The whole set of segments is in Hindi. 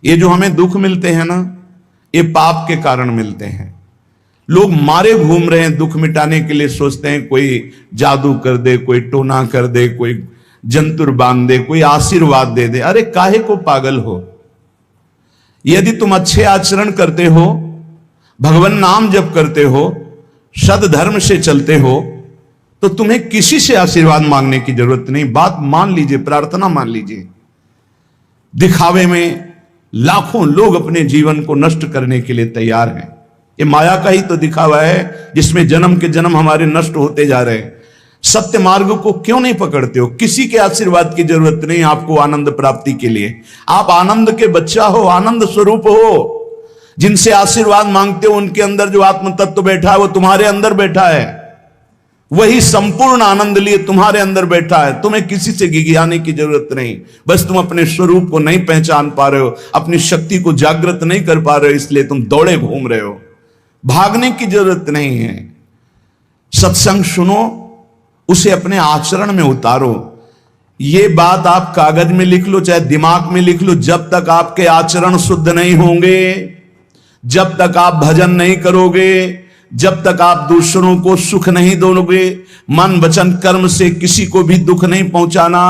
ये जो हमें दुख मिलते हैं ना, ये पाप के कारण मिलते हैं। लोग मारे घूम रहे हैं दुख मिटाने के लिए, सोचते हैं कोई जादू कर दे, कोई टोना कर दे, कोई जंतुर बांध दे, कोई आशीर्वाद दे दे। अरे काहे को पागल हो? यदि तुम अच्छे आचरण करते हो, भगवान नाम जप करते हो, सद धर्म से चलते हो, तो तुम्हें किसी से आशीर्वाद मांगने की जरूरत नहीं। बात मान लीजिए, प्रार्थना मान लीजिए। दिखावे में लाखों लोग अपने जीवन को नष्ट करने के लिए तैयार हैं। ये माया का ही तो दिखावा है जिसमें जन्म के जन्म हमारे नष्ट होते जा रहे हैं। सत्य मार्ग को क्यों नहीं पकड़ते हो? किसी के आशीर्वाद की जरूरत नहीं आपको आनंद प्राप्ति के लिए। आप आनंद के बच्चा हो, आनंद स्वरूप हो। जिनसे आशीर्वाद मांगते हो उनके अंदर जो आत्म तत्व बैठा है वो तुम्हारे अंदर बैठा है। वही संपूर्ण आनंद लिए तुम्हारे अंदर बैठा है। तुम्हें किसी से गिगियाने की जरूरत नहीं। बस तुम अपने स्वरूप को नहीं पहचान पा रहे हो, अपनी शक्ति को जागृत नहीं कर पा रहे हो, इसलिए तुम दौड़े घूम रहे हो। भागने की जरूरत नहीं है। सत्संग सुनो, उसे अपने आचरण में उतारो। ये बात आप कागज में लिख लो, चाहे दिमाग में लिख लो। जब तक आपके आचरण शुद्ध नहीं होंगे, जब तक आप भजन नहीं करोगे, जब तक आप दूसरों को सुख नहीं दोगे, मन वचन कर्म से किसी को भी दुख नहीं पहुंचाना,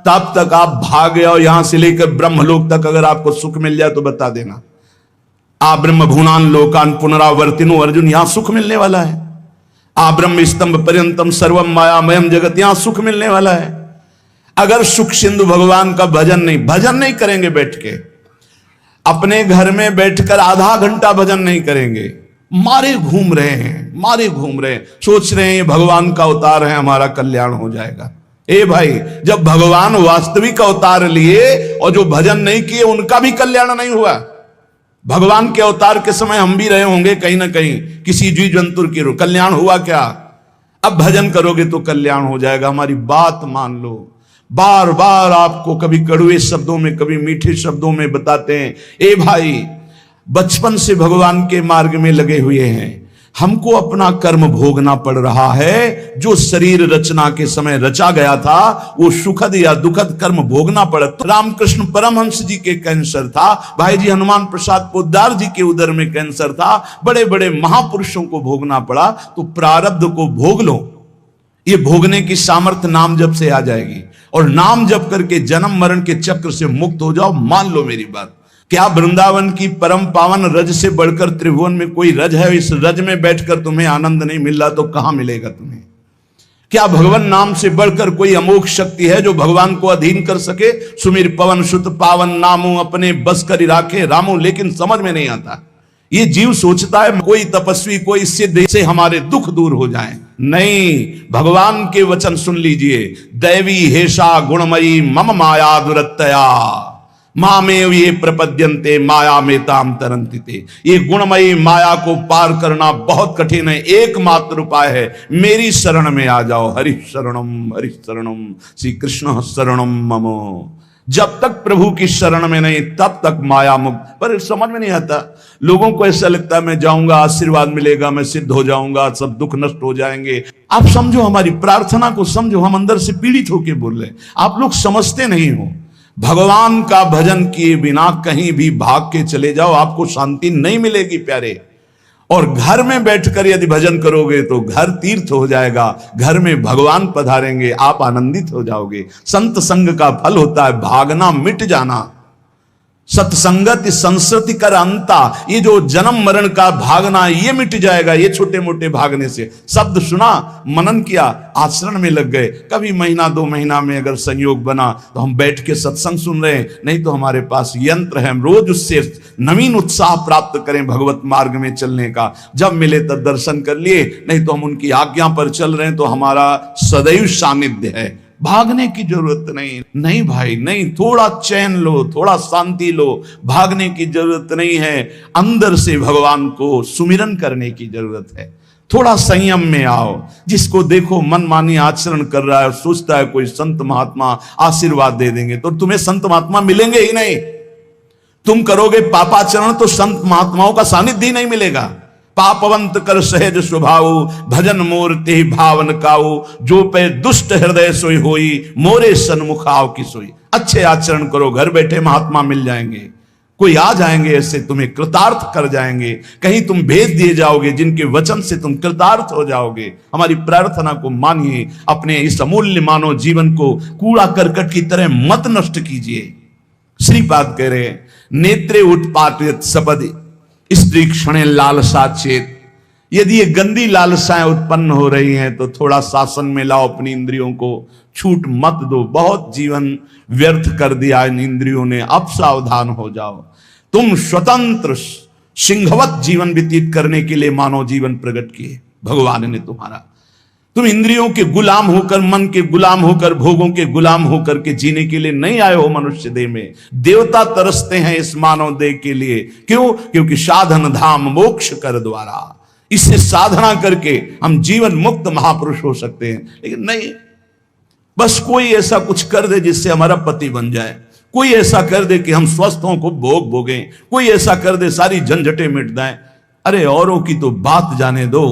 तब तक आप भागे। और यहां से लेकर ब्रह्मलोक तक अगर आपको सुख मिल जाए तो बता देना। आ ब्रह्म भूनान लोकान पुनरावर्तिनो, अर्जुन, यहां सुख मिलने वाला है। आ ब्रह्म स्तंभ पर्यंतम सर्वम मायामयम जगत, यहां सुख मिलने वाला है। अगर सुख सिंधु भगवान का भजन नहीं करेंगे, बैठ के अपने घर में बैठकर आधा घंटा भजन नहीं करेंगे, मारे घूम रहे हैं, सोच रहे हैं ये भगवान का अवतार है, हमारा कल्याण हो जाएगा। ए भाई, जब भगवान वास्तविक अवतार लिए और जो भजन नहीं किए उनका भी कल्याण नहीं हुआ। भगवान के अवतार के समय हम भी रहे होंगे कहीं ना कहीं, किसी जीव जंतु के कल्याण हुआ क्या? अब भजन करोगे तो कल्याण हो जाएगा। हमारी बात मान लो। बार बार आपको कभी कड़वे शब्दों में, कभी मीठे शब्दों में बताते हैं, ए भाई, बचपन से भगवान के मार्ग में लगे हुए हैं, हमको अपना कर्म भोगना पड़ रहा है। जो शरीर रचना के समय रचा गया था वो सुखद या दुखद कर्म भोगना पड़ा। तो रामकृष्ण परमहंस जी के कैंसर था, भाई जी हनुमान प्रसाद पोद्दार जी के उदर में कैंसर था, बड़े बड़े महापुरुषों को भोगना पड़ा। तो प्रारब्ध को भोग लो। ये भोगने की सामर्थ्य नाम जप से आ जाएगी, और नाम जप करके जन्म मरण के चक्र से मुक्त हो जाओ। मान लो मेरी बात। क्या वृंदावन की परम पावन रज से बढ़कर त्रिभुवन में कोई रज है? इस रज में बैठकर तुम्हें आनंद नहीं मिल रहा तो कहां मिलेगा तुम्हें? क्या भगवान नाम से बढ़कर कोई अमोघ शक्ति है जो भगवान को अधीन कर सके? सुमिर पवन सुत पावन नामो अपने बस कर राखे रामो, लेकिन समझ में नहीं आता। ये जीव सोचता है कोई तपस्वी, कोई सिद्ध से हमारे दुख दूर हो जाए। नहीं, भगवान के वचन सुन लीजिए। दैवी हेषा गुणमयी मम माया दुरत्तया मामेव ये प्रपद्यन्ते माया में ताम तरंतिते। ये गुणमयी माया को पार करना बहुत कठिन है। एकमात्र उपाय है, मेरी शरण में आ जाओ। हरि शरणम श्री कृष्ण शरणम मम। जब तक प्रभु की शरण में नहीं तब तक माया मुक्त। पर समझ में नहीं आता, लोगों को ऐसा लगता है मैं जाऊंगा आशीर्वाद मिलेगा, मैं सिद्ध हो जाऊंगा, सब दुख नष्ट हो जाएंगे। आप समझो, हमारी प्रार्थना को समझो। हम अंदर से पीड़ित होकर बोल रहे हैं, आप लोग समझते नहीं हो। भगवान का भजन किए बिना कहीं भी भाग के चले जाओ, आपको शांति नहीं मिलेगी प्यारे। और घर में बैठकर यदि भजन करोगे तो घर तीर्थ हो जाएगा, घर में भगवान पधारेंगे, आप आनंदित हो जाओगे। संत संग का फल होता है भागना मिट जाना। सत्संगति संस्कृति कर अंता, ये जो जन्म मरण का भागना ये मिट जाएगा। ये छोटे मोटे भागने से, शब्द सुना, मनन किया, आचरण में लग गए। कभी महीना 2 महीना में अगर संयोग बना तो हम बैठ के सत्संग सुन रहे हैं, नहीं तो हमारे पास यंत्र है, हम रोज उससे नवीन उत्साह प्राप्त करें भगवत मार्ग में चलने का। जब मिले तब दर्शन कर लिए, नहीं तो हम उनकी आज्ञा पर चल रहे हैं तो हमारा सदैव सानिध्य है। भागने की जरूरत नहीं भाई, नहीं। थोड़ा चैन लो, थोड़ा शांति लो। भागने की जरूरत नहीं है। अंदर से भगवान को सुमिरन करने की जरूरत है। थोड़ा संयम में आओ। जिसको देखो मनमानी आचरण कर रहा है, सोचता है कोई संत महात्मा आशीर्वाद दे देंगे, तो तुम्हें संत महात्मा मिलेंगे ही नहीं। तुम करोगे पापाचरण तो संत महात्माओं का सानिध्य ही नहीं मिलेगा। पापवंत कर सहज स्वभाव, भजन मूर्ति भावन काऊ, जो पे दुष्ट हृदय सोई होई, मोरे सन्मुख आव की सोई। अच्छे आचरण करो, घर बैठे महात्मा मिल जाएंगे। कोई आ जाएंगे ऐसे तुम्हें कृतार्थ कर जाएंगे, कहीं तुम भेज दिए जाओगे जिनके वचन से तुम कृतार्थ हो जाओगे। हमारी प्रार्थना को मानिए, अपने इस अमूल्य मानव जीवन को कूड़ा करकट की तरह मत नष्ट कीजिए। श्रीपाद कह रहे हैं, नेत्रे उत्पाटित सपदि स्त्री क्षणे लालसा चेत। यदि ये गंदी लालसाएं उत्पन्न हो रही हैं तो थोड़ा शासन में लाओ अपनी इंद्रियों को, छूट मत दो। बहुत जीवन व्यर्थ कर दिया इन इंद्रियों ने, अब सावधान हो जाओ। तुम स्वतंत्र सिंहवत जीवन व्यतीत करने के लिए मानव जीवन प्रकट किए भगवान ने तुम्हारा। तुम इंद्रियों के गुलाम होकर, मन के गुलाम होकर, भोगों के गुलाम होकर के जीने के लिए नहीं आए हो मनुष्य देह में। देवता तरसते हैं इस मानव देह के लिए। क्यों? क्योंकि साधन धाम मोक्ष कर द्वारा, इससे साधना करके हम जीवन मुक्त महापुरुष हो सकते हैं। लेकिन नहीं, बस कोई ऐसा कुछ कर दे जिससे हमारा पति बन जाए, कोई ऐसा कर दे कि हम स्वस्थों को भोग भोगें, कोई ऐसा कर दे सारी झंझटें मिट जाएं। अरे औरों की तो बात जाने दो,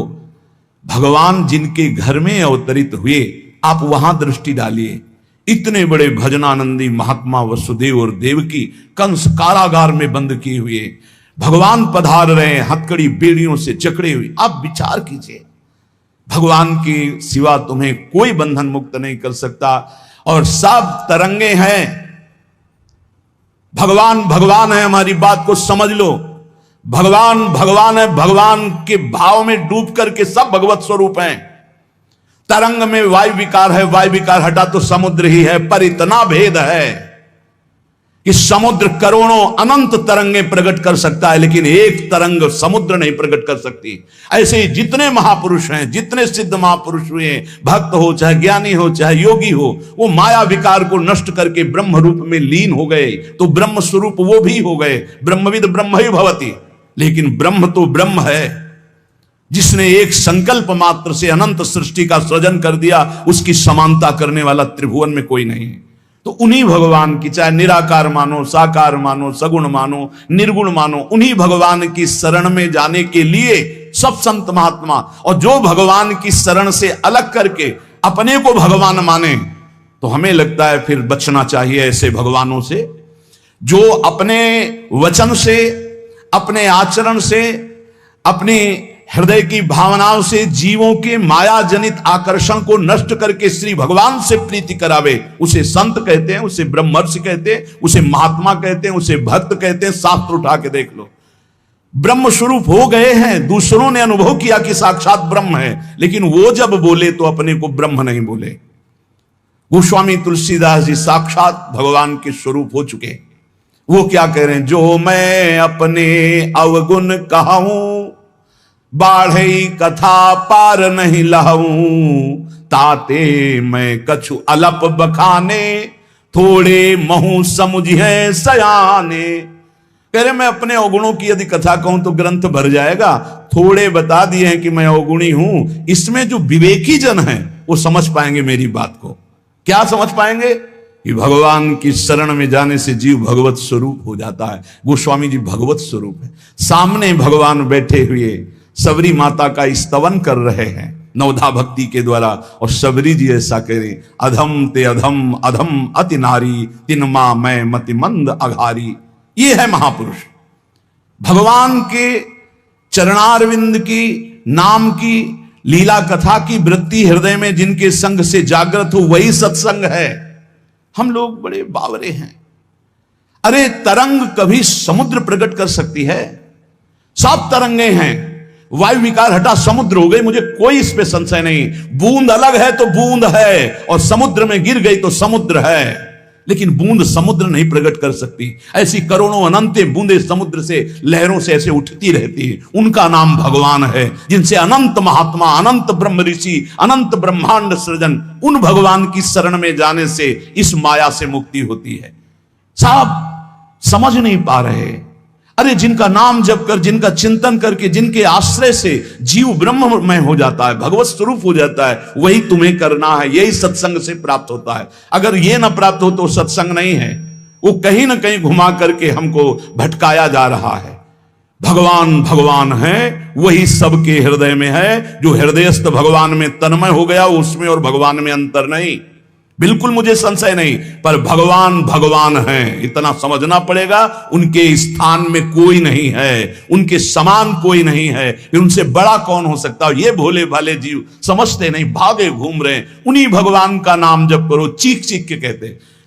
भगवान जिनके घर में अवतरित हुए आप वहां दृष्टि डालिए। इतने बड़े भजनानंदी महात्मा वसुदेव और देवकी कंस कारागार में बंद किए हुए भगवान पधार रहे हैं, हथकड़ी बेड़ियों से जकड़े हुए। आप विचार कीजिए, भगवान के सिवा तुम्हें कोई बंधन मुक्त नहीं कर सकता। और सब तरंगे हैं, भगवान भगवान है, हमारी बात को समझ लो। भगवान भगवान है, भगवान के भाव में डूब करके सब भगवत स्वरूप हैं। तरंग में वायु विकार है, वायु विकार हटा तो समुद्र ही है। पर इतना भेद है कि समुद्र करोड़ों अनंत तरंगे प्रकट कर सकता है, लेकिन एक तरंग समुद्र नहीं प्रकट कर सकती। ऐसे ही जितने महापुरुष हैं, जितने सिद्ध महापुरुष हुए हैं, भक्त हो चाहे ज्ञानी हो चाहे योगी हो, वो माया विकार को नष्ट करके ब्रह्म रूप में लीन हो गए, तो ब्रह्म स्वरूप वो भी हो गए। ब्रह्मविद ब्रह्म ही भवति। लेकिन ब्रह्म तो ब्रह्म है, जिसने एक संकल्प मात्र से अनंत सृष्टि का सृजन कर दिया, उसकी समानता करने वाला त्रिभुवन में कोई नहीं है। तो उन्हीं भगवान की, चाहे निराकार मानो, साकार मानो, सगुण मानो, निर्गुण मानो, उन्हीं भगवान की शरण में जाने के लिए सब संत महात्मा, और जो भगवान की शरण से अलग करके अपने को भगवान माने, तो हमें लगता है फिर बचना चाहिए ऐसे भगवानों से, जो अपने वचन से, अपने आचरण से, अपनी हृदय की भावनाओं से जीवों के माया जनित आकर्षण को नष्ट करके श्री भगवान से प्रीति करावे। उसे संत कहते हैं, उसे ब्रह्मर्षि कहते हैं, उसे महात्मा कहते हैं, उसे भक्त कहते हैं। शास्त्र उठा के देख लो, ब्रह्म स्वरूप हो गए हैं। दूसरों ने अनुभव किया कि साक्षात ब्रह्म है, लेकिन वो जब बोले तो अपने को ब्रह्म नहीं बोले। गोस्वामी तुलसीदास जी साक्षात भगवान के स्वरूप हो चुके। वो क्या कह रहे हैं? जो मैं अपने अवगुण कहूं, बाढ़ई कथा पार नहीं लहूं, ताते मैं कछु अलप बखाने, थोड़े महू समुझे सयाने। कह रहे मैं अपने अवगुणों की यदि कथा कहूं तो ग्रंथ भर जाएगा। थोड़े बता दिए हैं कि मैं अवगुणी हूं, इसमें जो विवेकी जन हैं वो समझ पाएंगे मेरी बात को। क्या समझ पाएंगे? कि भगवान की शरण में जाने से जीव भगवत स्वरूप हो जाता है। गोस्वामी जी भगवत स्वरूप है, सामने भगवान बैठे हुए सबरी माता का स्तवन कर रहे हैं नवधा भक्ति के द्वारा। और सबरी जी ऐसा करें, अधम ते अधम अधम अति नारी, तिन मां मैं मति मंद अघारी। ये है महापुरुष। भगवान के चरणारविंद की नाम की लीला कथा की वृत्ति हृदय में जिनके संग से जागृत हो, वही सत्संग है। हम लोग बड़े बावरे हैं। अरे तरंग कभी समुद्र प्रकट कर सकती है? सब तरंगे हैं। वायु विकार हटा समुद्र हो गई, मुझे कोई इस पे संशय नहीं। बूंद अलग है तो बूंद है, और समुद्र में गिर गई तो समुद्र है। लेकिन बूंद समुद्र नहीं प्रकट कर सकती। ऐसी करोड़ों अनंत बूंदे समुद्र से, लहरों से ऐसे उठती रहती है। उनका नाम भगवान है, जिनसे अनंत महात्मा, अनंत ब्रह्म ऋषि, अनंत ब्रह्मांड सृजन, उन भगवान की शरण में जाने से इस माया से मुक्ति होती है। साहब समझ नहीं पा रहे। अरे जिनका नाम जप कर, जिनका चिंतन करके, जिनके आश्रय से जीव ब्रह्ममय हो जाता है, भगवत स्वरूप हो जाता है, वही तुम्हें करना है। यही सत्संग से प्राप्त होता है। अगर यह ना प्राप्त हो तो सत्संग नहीं है, वो कहीं ना कहीं घुमा करके हमको भटकाया जा रहा है। भगवान भगवान है, वही सबके हृदय में है। जो हृदयस्थ भगवान में तन्मय हो गया, उसमें और भगवान में अंतर नहीं। बिल्कुल मुझे संशय नहीं, पर भगवान भगवान हैं, इतना समझना पड़ेगा। उनके स्थान में कोई नहीं है, उनके समान कोई नहीं है, फिर उनसे बड़ा कौन हो सकता है। ये भोले भाले जीव समझते नहीं, भागे घूम रहे हैं। उन्हीं भगवान का नाम जप करो, चीख चीख के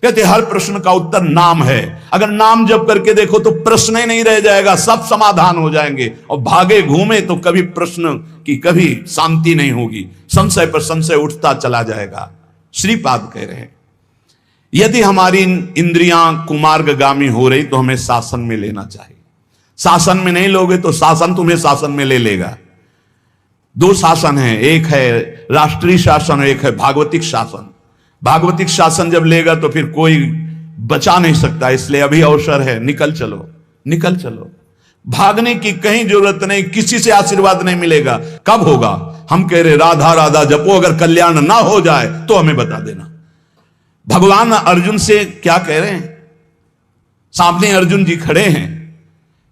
कहते हर प्रश्न का उत्तर नाम है। अगर नाम जप करके देखो तो प्रश्न ही नहीं रह जाएगा, सब समाधान हो जाएंगे। और भागे घूमे तो कभी प्रश्न की कभी शांति नहीं होगी, संशय पर संशय उठता चला जाएगा। श्रीपाद कह रहे हैं, यदि हमारी इंद्रियां कुमार्गगामी हो रही तो हमें शासन में लेना चाहिए। शासन में नहीं लोगे तो शासन तुम्हें शासन में ले लेगा। दो शासन है, एक है राष्ट्रीय शासन, एक है भागवतिक शासन। भागवतिक शासन जब लेगा तो फिर कोई बचा नहीं सकता, इसलिए अभी अवसर है, निकल चलो, निकल चलो। भागने की कहीं जरूरत नहीं, किसी से आशीर्वाद नहीं मिलेगा। कब होगा? हम कह रहे राधा राधा जपो, अगर कल्याण ना हो जाए तो हमें बता देना। भगवान अर्जुन से क्या कह रहे हैं? सामने अर्जुन जी खड़े हैं,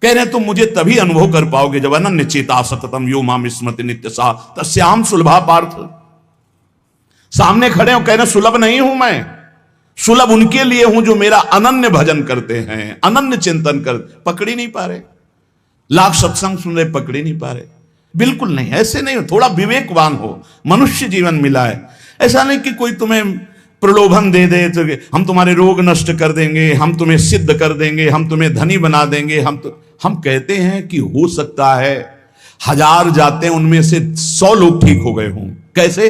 कह रहे हैं तुम मुझे तभी अनुभव कर पाओगे जब अनन्य चेता सततम यो माम स्मृति नित्य सा तस्याम सुलभा पार्थ। सामने खड़े हो, कह रहे सुलभ नहीं हूं मैं, सुलभ उनके लिए हूं जो मेरा अनन्य भजन करते हैं, अनन्य चिंतन कर। पकड़ ही नहीं पा रहे, लाख सत्संग सुन रहे, पकड़ ही नहीं पा रहे। बिल्कुल नहीं, ऐसे नहीं हो। थोड़ा विवेकवान हो, मनुष्य जीवन मिला है। ऐसा नहीं कि कोई तुम्हें प्रलोभन दे दे तो हम तुम्हारे रोग नष्ट कर देंगे, हम तुम्हें सिद्ध कर देंगे, हम तुम्हें धनी बना देंगे। हम कहते हैं कि हो सकता है 1000 जाते हैं उनमें से 100 लोग ठीक हो गए हों। कैसे?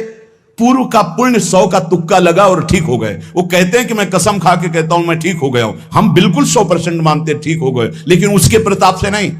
पूर्व का पुण्य 100 का तुक्का लगा और ठीक हो गए। वो कहते हैं कि मैं कसम खा के कहता हूं मैं ठीक हो गया हूं। हम बिल्कुल 100% मानते ठीक हो गए, लेकिन उसके प्रताप से नहीं,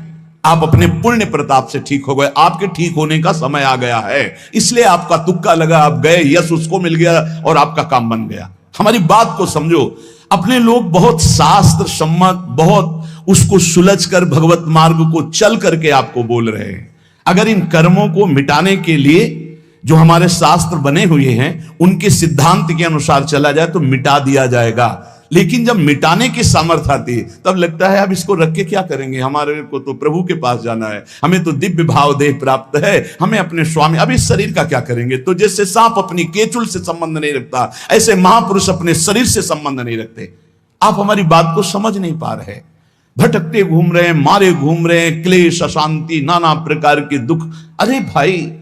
आप अपने पुण्य प्रताप से ठीक हो गए। आपके ठीक होने का समय आ गया है, इसलिए आपका तुक्का लगा, आप गए, यश उसको मिल गया और आपका काम बन गया। हमारी बात को समझो। अपने लोग बहुत शास्त्र सम्मत, बहुत उसको सुलझ कर भगवत मार्ग को चल करके आपको बोल रहे हैं। अगर इन कर्मों को मिटाने के लिए जो हमारे शास्त्र बने हुए हैं उनके सिद्धांत के अनुसार चला जाए तो मिटा दिया जाएगा। लेकिन जब मिटाने की सामर्थ्य आती है तब लगता है अब इसको रख के क्या करेंगे, हमारे को तो प्रभु के पास जाना है, हमें तो दिव्य भाव देह प्राप्त है, हमें अपने स्वामी, अब इस शरीर का क्या करेंगे। तो जैसे सांप अपनी केचुल से संबंध नहीं रखता, ऐसे महापुरुष अपने शरीर से संबंध नहीं रखते। आप हमारी बात को समझ नहीं पा रहे, भटकते घूम रहे हैं, मारे घूम रहे हैं, क्लेश, अशांति, नाना प्रकार के दुख। अरे भाई,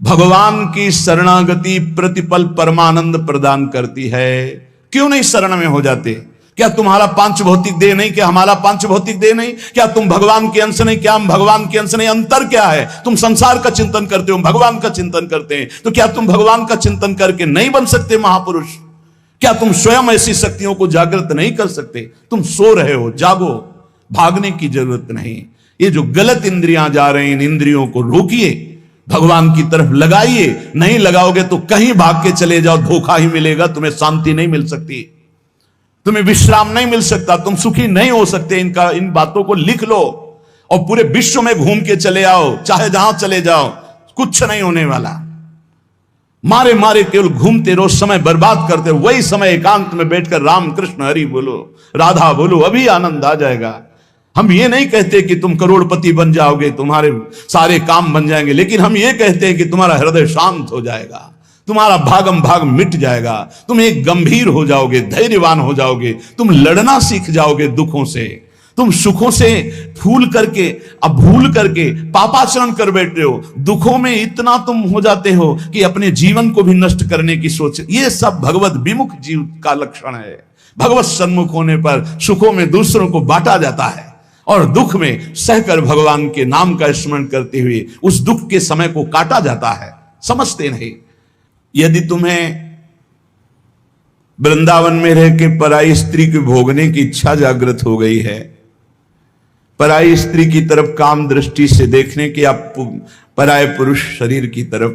भगवान की शरणागति प्रतिपल परमानंद प्रदान करती है। क्यों नहीं शरण में हो जाते? क्या तुम्हारा पांच भौतिक देह नहीं? क्या हमारा पांच भौतिक देह नहीं? क्या तुम भगवान के अंश नहीं? क्या हम भगवान के अंश नहीं? अंतर क्या है? तुम संसार का चिंतन करते हो, भगवान का चिंतन करते हैं, तो क्या तुम भगवान का चिंतन करके नहीं बन सकते महापुरुष? क्या तुम स्वयं ऐसी शक्तियों को जागृत नहीं कर सकते? तुम सो रहे हो, जागो, भागने की जरूरत नहीं। ये जो गलत इंद्रियां जा रही हैं, इन इंद्रियों को रोकिए, भगवान की तरफ लगाइए। नहीं लगाओगे तो कहीं भाग के चले जाओ, धोखा ही मिलेगा, तुम्हें शांति नहीं मिल सकती, तुम्हें विश्राम नहीं मिल सकता, तुम सुखी नहीं हो सकते। इन बातों को लिख लो और पूरे विश्व में घूम के चले आओ, चाहे जहां चले जाओ, कुछ नहीं होने वाला। मारे मारे केवल घूमते रहो, समय बर्बाद करते रहो। वही समय एकांत में बैठकर राम कृष्ण हरि बोलो, राधा बोलो, अभी आनंद आ जाएगा। हम ये नहीं कहते कि तुम करोड़पति बन जाओगे, तुम्हारे सारे काम बन जाएंगे, लेकिन हम ये कहते हैं कि तुम्हारा हृदय शांत हो जाएगा, तुम्हारा भागम भाग मिट जाएगा, तुम एक गंभीर हो जाओगे, धैर्यवान हो जाओगे, तुम लड़ना सीख जाओगे दुखों से, तुम सुखों से भूल करके पापाचरण कर बैठे हो। दुखों में इतना तुम हो जाते हो कि अपने जीवन को भी नष्ट करने की सोच। ये सब भगवत विमुख जीव का लक्षण है। भगवत सन्मुख होने पर सुखों में दूसरों को बांटा जाता है और दुख में सहकर भगवान के नाम का स्मरण करते हुए उस दुख के समय को काटा जाता है। समझते नहीं। यदि तुम्हें वृंदावन में रह के पराई स्त्री को भोगने की इच्छा जागृत हो गई है, पराई स्त्री की तरफ काम दृष्टि से देखने की, आप पराय पुरुष शरीर की तरफ,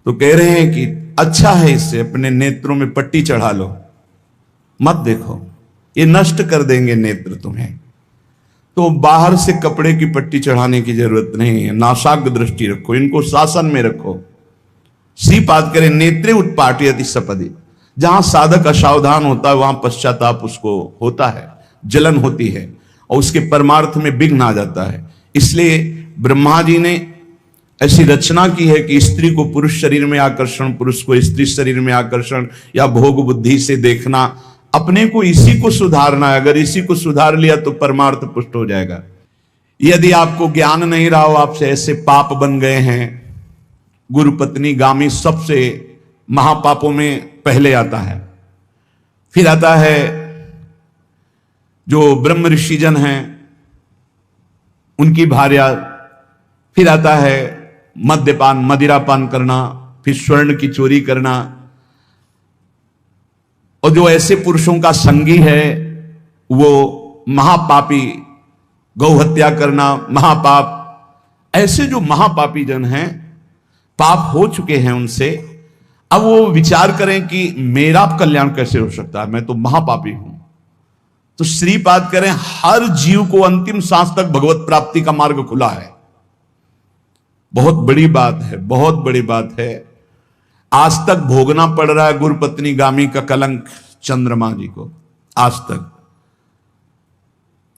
तो कह रहे हैं कि अच्छा है, इससे अपने नेत्रों में पट्टी चढ़ा लो, मत देखो, ये नष्ट कर देंगे नेत्र तुम्हें। तो बाहर से कपड़े की पट्टी चढ़ाने की जरूरत नहीं है, नासाग्र दृष्टि रखो, इनको शासन में रखो। श्रीपाद करें, नेत्रे उत्पाटयति सपदि। जहां साधक असावधान होता है वहां पश्चाताप उसको होता है, जलन होती है और उसके परमार्थ में विघ्न आ जाता है। इसलिए ब्रह्मा जी ने ऐसी रचना की है कि स्त्री को पुरुष शरीर में आकर्षण, पुरुष को स्त्री शरीर में आकर्षण, या भोग बुद्धि से देखना, अपने को इसी को सुधारना है। अगर इसी को सुधार लिया तो परमार्थ पुष्ट हो जाएगा। यदि आपको ज्ञान नहीं रहा हो, आपसे ऐसे पाप बन गए हैं, गुरु पत्नी गामी सबसे महापापों में पहले आता है। फिर आता है जो ब्रह्म ऋषिजन हैं उनकी भार्या, फिर आता है मद्यपान, मदिरापान करना, फिर स्वर्ण की चोरी करना। और जो ऐसे पुरुषों का संगी है वो महापापी, गौ हत्या करना महापाप। ऐसे जो महापापी जन हैं, पाप हो चुके हैं उनसे, अब वो विचार करें कि मेरा कल्याण कैसे हो सकता है, मैं तो महापापी हूं। तो श्रीपाद करें, हर जीव को अंतिम सांस तक भगवत प्राप्ति का मार्ग खुला है। बहुत बड़ी बात है, बहुत बड़ी बात है। आज तक भोगना पड़ रहा है गुरु पत्नी गामी का कलंक चंद्रमा जी को, आज तक।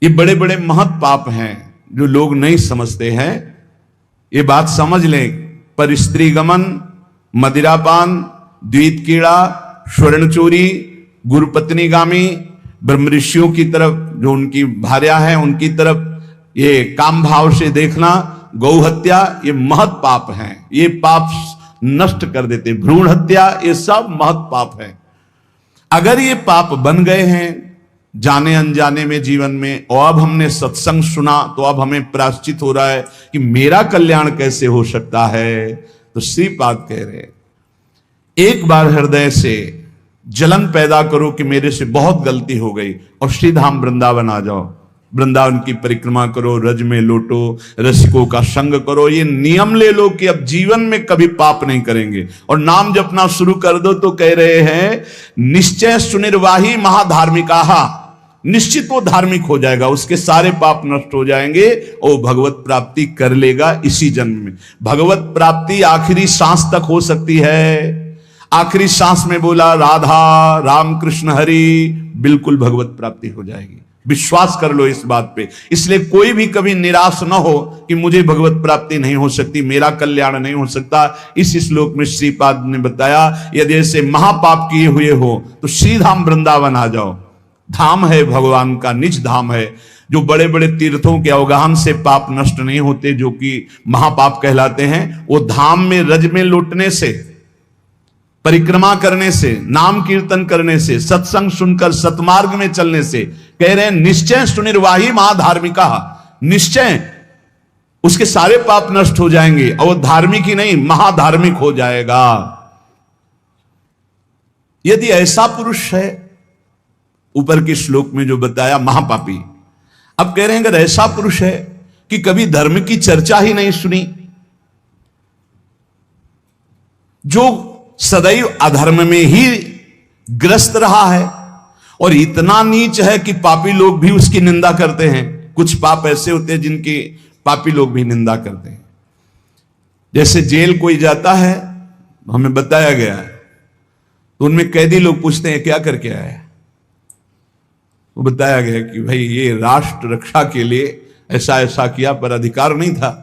ये बड़े बड़े महत् पाप हैं जो लोग नहीं समझते हैं। ये बात समझ लें, पर स्त्री गमन, मदिरापान, द्वित कीड़ा, स्वर्ण चोरी, गुरु पत्नी गामी, ब्रह्म ऋषियों की तरफ जो उनकी भार्या है उनकी तरफ ये काम भाव से देखना, गौ हत्या, ये महत् पाप हैं। ये पाप नष्ट कर देते। भ्रूण हत्या, ये सब महत् पाप है। अगर ये पाप बन गए हैं जाने अनजाने में जीवन में, और अब हमने सत्संग सुना तो अब हमें प्रायश्चित हो रहा है कि मेरा कल्याण कैसे हो सकता है। तो श्रीपाद कह रहे, एक बार हृदय से जलन पैदा करो कि मेरे से बहुत गलती हो गई, और श्रीधाम वृंदावन आ जाओ। वृंदावन की परिक्रमा करो, रज में लोटो, रसिकों का संग करो। ये नियम ले लो कि अब जीवन में कभी पाप नहीं करेंगे, और नाम जपना शुरू कर दो। तो कह रहे हैं, निश्चय सुनिर्वाही महाधार्मिका, निश्चित वो धार्मिक हो जाएगा, उसके सारे पाप नष्ट हो जाएंगे और भगवत प्राप्ति कर लेगा इसी जन्म में। भगवत प्राप्ति आखिरी सांस तक हो सकती है। आखिरी सांस में बोला राधा राम कृष्ण हरि, बिल्कुल भगवत प्राप्ति हो जाएगी। विश्वास कर लो इस बात पे। इसलिए कोई भी कभी निराश ना हो कि मुझे भगवत प्राप्ति नहीं हो सकती, मेरा कल्याण नहीं हो सकता। इस श्लोक में श्रीपाद ने बताया, यदि ऐसे महापाप किए हुए हो तो श्रीधाम वृंदावन आ जाओ। धाम है भगवान का, निज धाम है। जो बड़े बड़े तीर्थों के अवगाहन से पाप नष्ट नहीं होते, जो कि महापाप कहलाते हैं, वो धाम में रज में लौटने से, परिक्रमा करने से, नाम कीर्तन करने से, सत्संग सुनकर सतमार्ग में चलने से। कह रहे हैं, निश्चय सुनिर्वाही महाधार्मिका, निश्चय उसके सारे पाप नष्ट हो जाएंगे, और वो धार्मिक ही नहीं महाधार्मिक हो जाएगा। यदि ऐसा पुरुष है, ऊपर के श्लोक में जो बताया महापापी, अब कह रहे हैं अगर ऐसा पुरुष है कि कभी धर्म की चर्चा ही नहीं सुनी, जो सदैव अधर्म में ही ग्रस्त रहा है, और इतना नीच है कि पापी लोग भी उसकी निंदा करते हैं। कुछ पाप ऐसे होते हैं जिनकी पापी लोग भी निंदा करते हैं। जैसे जेल कोई जाता है, हमें बताया गया है, तो उनमें कैदी लोग पूछते हैं क्या करके आया है, वो बताया गया कि भाई ये राष्ट्र रक्षा के लिए ऐसा ऐसा किया, पर अधिकार नहीं था,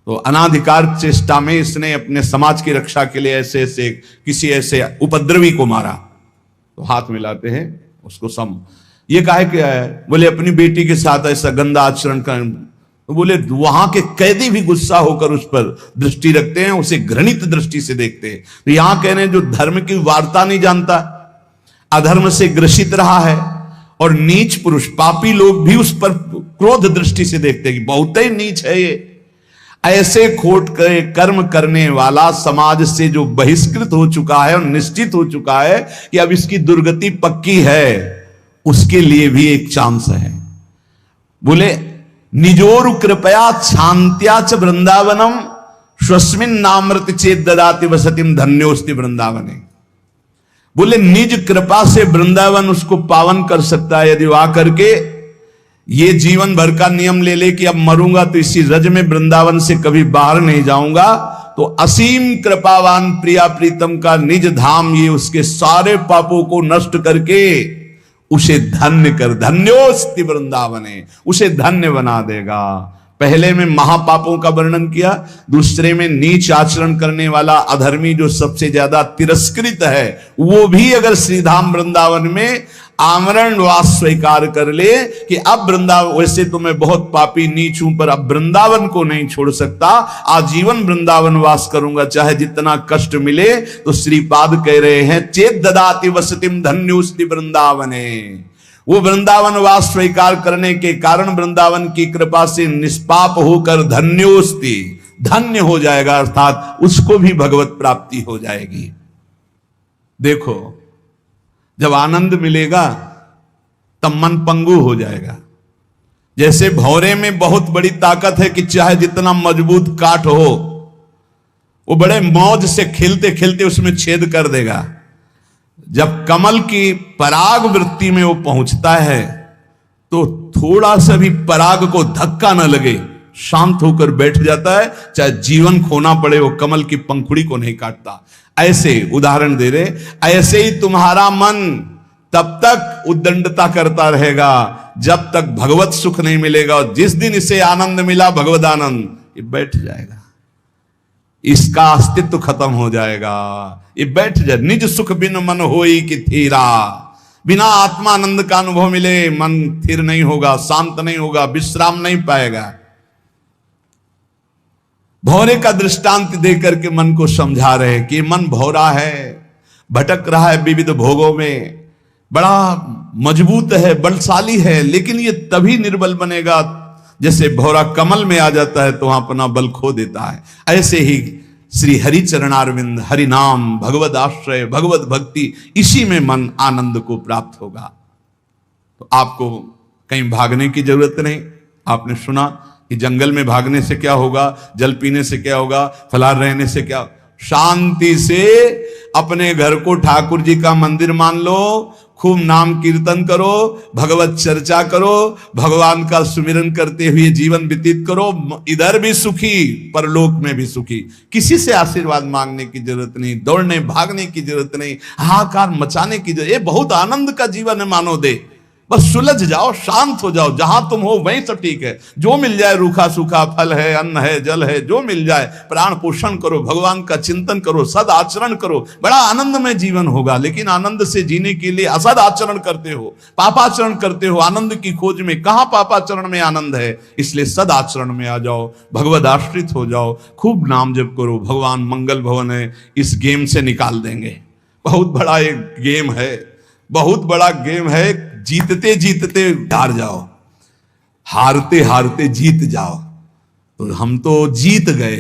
तो अनाधिकार चेष्टा में इसने अपने समाज की रक्षा के लिए ऐसे ऐसे किसी ऐसे उपद्रवी को मारा। तो हाथ मिलाते हैं उसको ये काहे क्या है, बोले अपनी बेटी के साथ ऐसा गंदा आचरण कर। तो बोले वहां के कैदी भी गुस्सा होकर उस पर दृष्टि रखते हैं, उसे घृणित दृष्टि से देखते हैं। तो यहां कह रहे हैं जो धर्म की वार्ता नहीं जानता, अधर्म से ग्रसित रहा है, और नीच पुरुष पापी लोग भी उस पर क्रोध दृष्टि से देखते हैं कि बहुत ही नीच है ये। ऐसे खोट कर्म करने वाला समाज से जो बहिष्कृत हो चुका है और निश्चित हो चुका है कि अब इसकी दुर्गति पक्की है, उसके लिए भी एक चांस है। बोले निजोरु कृपया शांत्या च वृंदावनम स्वस्मिन नामृत चेत ददाति वसतिम धन्योस्ति वृंदावने। बोले निज कृपा से वृंदावन उसको पावन कर सकता है। यदि वहां करके ये जीवन भर का नियम ले ले कि अब मरूंगा तो इसी रज में वृंदावन से कभी बाहर नहीं जाऊंगा, तो असीम कृपावान प्रिया प्रीतम का निज धाम ये उसके सारे पापों को नष्ट करके उसे धन्य कर, धन्योस्ति वृंदावने, उसे धन्य बना देगा। पहले में महापापों का वर्णन किया, दूसरे में नीच आचरण करने वाला अधर्मी जो सबसे ज्यादा तिरस्कृत है, वो भी अगर श्रीधाम वृंदावन में आमरण वास स्वीकार कर ले कि अब वृंदावन, वैसे तो मैं बहुत पापी नीच हूं पर अब वृंदावन को नहीं छोड़ सकता, आजीवन वृंदावन वास करूंगा चाहे जितना कष्ट मिले, तो श्रीपाद कह रहे हैं चेत ददाति वसतिम धन्योस्ति वृंदावने। वो वृंदावन वास स्वीकार करने के कारण वृंदावन की कृपा से निष्पाप होकर धन्योस्ति, धन्य हो जाएगा, अर्थात उसको भी भगवत प्राप्ति हो जाएगी। देखो जब आनंद मिलेगा तब मन पंगु हो जाएगा। जैसे भौरे में बहुत बड़ी ताकत है कि चाहे जितना मजबूत काठ हो वो बड़े मौज से खेलते खेलते उसमें छेद कर देगा। जब कमल की पराग वृत्ति में वो पहुंचता है तो थोड़ा सा भी पराग को धक्का न लगे, शांत होकर बैठ जाता है, चाहे जीवन खोना पड़े वो कमल की पंखुड़ी को नहीं काटता। ऐसे उदाहरण दे रहे, ऐसे ही तुम्हारा मन तब तक उद्दंडता करता रहेगा जब तक भगवत सुख नहीं मिलेगा, और जिस दिन इसे आनंद मिला भगवत आनंद, ये बैठ जाएगा, इसका अस्तित्व खत्म हो जाएगा, ये बैठ जाए। निज सुख बिन मन होई कि थीरा, बिना आत्मानंद का अनुभव मिले मन स्थिर नहीं होगा, शांत नहीं होगा, विश्राम नहीं पाएगा। भौरे का दृष्टांत देकर के मन को समझा रहे कि मन भौरा है, भटक रहा है विविध भोगों में, बड़ा मजबूत है, बलशाली है, लेकिन ये तभी निर्बल बनेगा जैसे भौरा कमल में आ जाता है तो वहां अपना बल खो देता है। ऐसे ही श्री हरि चरणारविंद, हरि नाम, भगवत आश्रय, भगवत भक्ति, इसी में मन आनंद को प्राप्त होगा। तो आपको कहीं भागने की जरूरत नहीं। आपने सुना कि जंगल में भागने से क्या होगा, जल पीने से क्या होगा, फलाहार रहने से क्या, शांति से अपने घर को ठाकुर जी का मंदिर मान लो, खूब नाम कीर्तन करो, भगवत चर्चा करो, भगवान का सुमिरन करते हुए जीवन व्यतीत करो, इधर भी सुखी परलोक में भी सुखी। किसी से आशीर्वाद मांगने की जरूरत नहीं, दौड़ने भागने की जरूरत नहीं, हाहाकार मचाने की जरूरत। ये बहुत आनंद का जीवन है मानो दे, बस सुलझ जाओ, शांत हो जाओ, जहां तुम हो वहीं सब ठीक है। जो मिल जाए, रूखा सूखा फल है, अन्न है, जल है, जो मिल जाए, प्राण पोषण करो, भगवान का चिंतन करो, सद आचरण करो, बड़ा आनंदमय जीवन होगा। लेकिन आनंद से जीने के लिए असद आचरण करते हो, पापाचरण करते हो, आनंद की खोज में। कहां पापाचरण में आनंद है? इसलिए सद आचरण में आ जाओ, भगवद आश्रित हो जाओ, खूब नाम जप करो। भगवान मंगल भवन है, इस गेम से निकाल देंगे। बहुत बड़ा एक गेम है, बहुत बड़ा गेम है। जीतते जीतते हार जाओ, हारते हारते जीत जाओ। तो हम तो जीत गए।